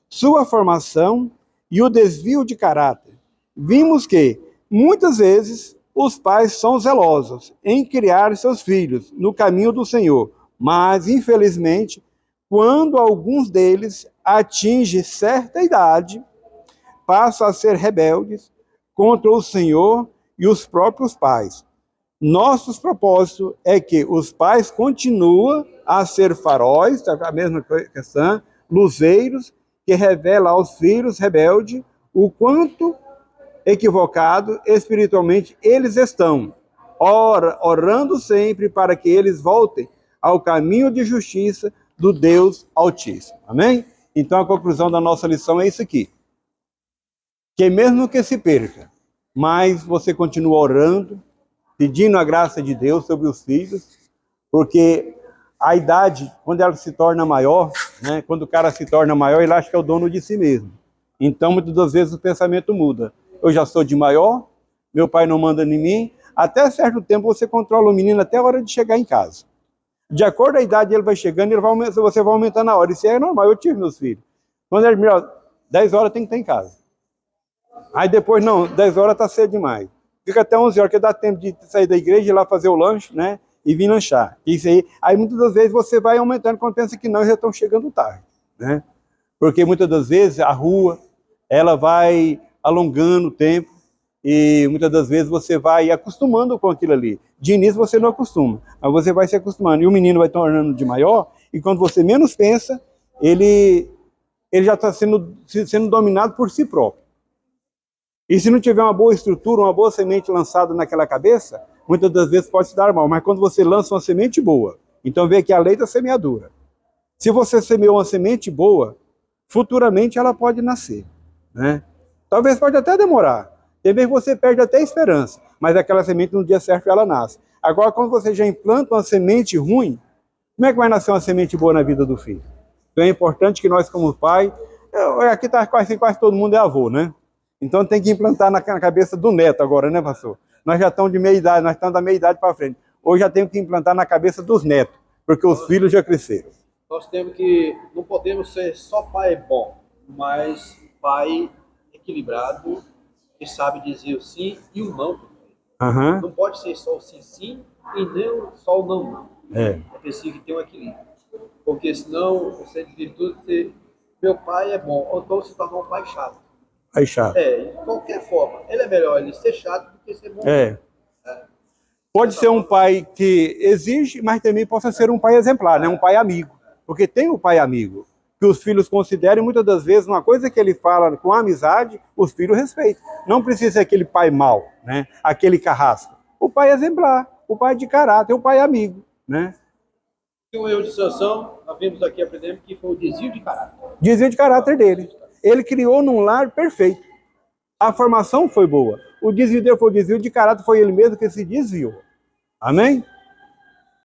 sua formação e o desvio de caráter. Vimos que, muitas vezes, os pais são zelosos em criar seus filhos no caminho do Senhor, mas, infelizmente, quando alguns deles atingem certa idade, passam a ser rebeldes contra o Senhor e os próprios pais. Nosso propósito é que os pais continuem a ser faróis, a mesma questão, luzeiros, que revelam aos filhos rebeldes o quanto equivocado espiritualmente eles estão, orando sempre para que eles voltem ao caminho de justiça do Deus Altíssimo. Amém? Então a conclusão da nossa lição é isso aqui. Que mesmo que se perca, mas você continua orando, pedindo a graça de Deus sobre os filhos, porque a idade, quando ela se torna maior, né, quando o cara se torna maior, ele acha que é o dono de si mesmo. Então, muitas das vezes o pensamento muda. Eu já sou de maior, meu pai não manda em mim, até certo tempo você controla o menino até a hora de chegar em casa. De acordo com a idade, ele vai chegando, você vai aumentando a hora. Isso é normal, eu tive meus filhos. Quando ele 10 horas tem que estar em casa. Aí depois, não, 10 horas está cedo demais. Fica até 11 horas, que dá tempo de sair da igreja, ir lá fazer o lanche, né? E vir lanchar. Isso aí muitas das vezes você vai aumentando quando pensa que não, já estão chegando tarde, né? Porque muitas das vezes a rua, ela vai alongando o tempo e muitas das vezes você vai acostumando com aquilo ali. De início você não acostuma, mas você vai se acostumando. E o menino vai tornando de maior e quando você menos pensa, ele já está sendo dominado por si próprio. E se não tiver uma boa estrutura, uma boa semente lançada naquela cabeça, muitas das vezes pode se dar mal. Mas quando você lança uma semente boa, então vê que a lei da semeadura. Se você semeou uma semente boa, futuramente ela pode nascer, né? Talvez pode até demorar. Tem vezes que você perde até a esperança, mas aquela semente no dia certo ela nasce. Agora, quando você já implanta uma semente ruim, como é que vai nascer uma semente boa na vida do filho? Então é importante que nós, como pai, aqui tá quase todo mundo é avô, né? Então tem que implantar na cabeça do neto agora, né, pastor? Nós já estamos de meia idade, nós estamos da meia idade para frente. Hoje já temos que implantar na cabeça dos netos, porque os filhos já cresceram. Nós temos que, não podemos ser só pai bom, mas pai equilibrado, que sabe dizer o sim e o não. Uhum. Não pode ser só o sim, sim e nem só o não, não. É preciso ter um equilíbrio. Porque senão você diz tudo que meu pai é bom, ou então se tornar um pai chato. Aí chato. De qualquer forma, ele é melhor ele ser chato do que ser bom. Pode ser um pai que exige, mas também possa ser um pai exemplar, né? Um pai amigo. Porque tem o pai amigo, que os filhos consideram, e muitas das vezes, uma coisa que ele fala com amizade, os filhos respeitam. Não precisa ser aquele pai mau, né? Aquele carrasco. O pai exemplar, o pai de caráter, o pai amigo, né? E o erro de Sansão, nós vimos aqui aprendendo que foi o desvio de caráter. Desvio de caráter dele. Ele criou num lar perfeito. A formação foi boa. O desvio dele foi o desvio de caráter, foi ele mesmo que se desviou. Amém?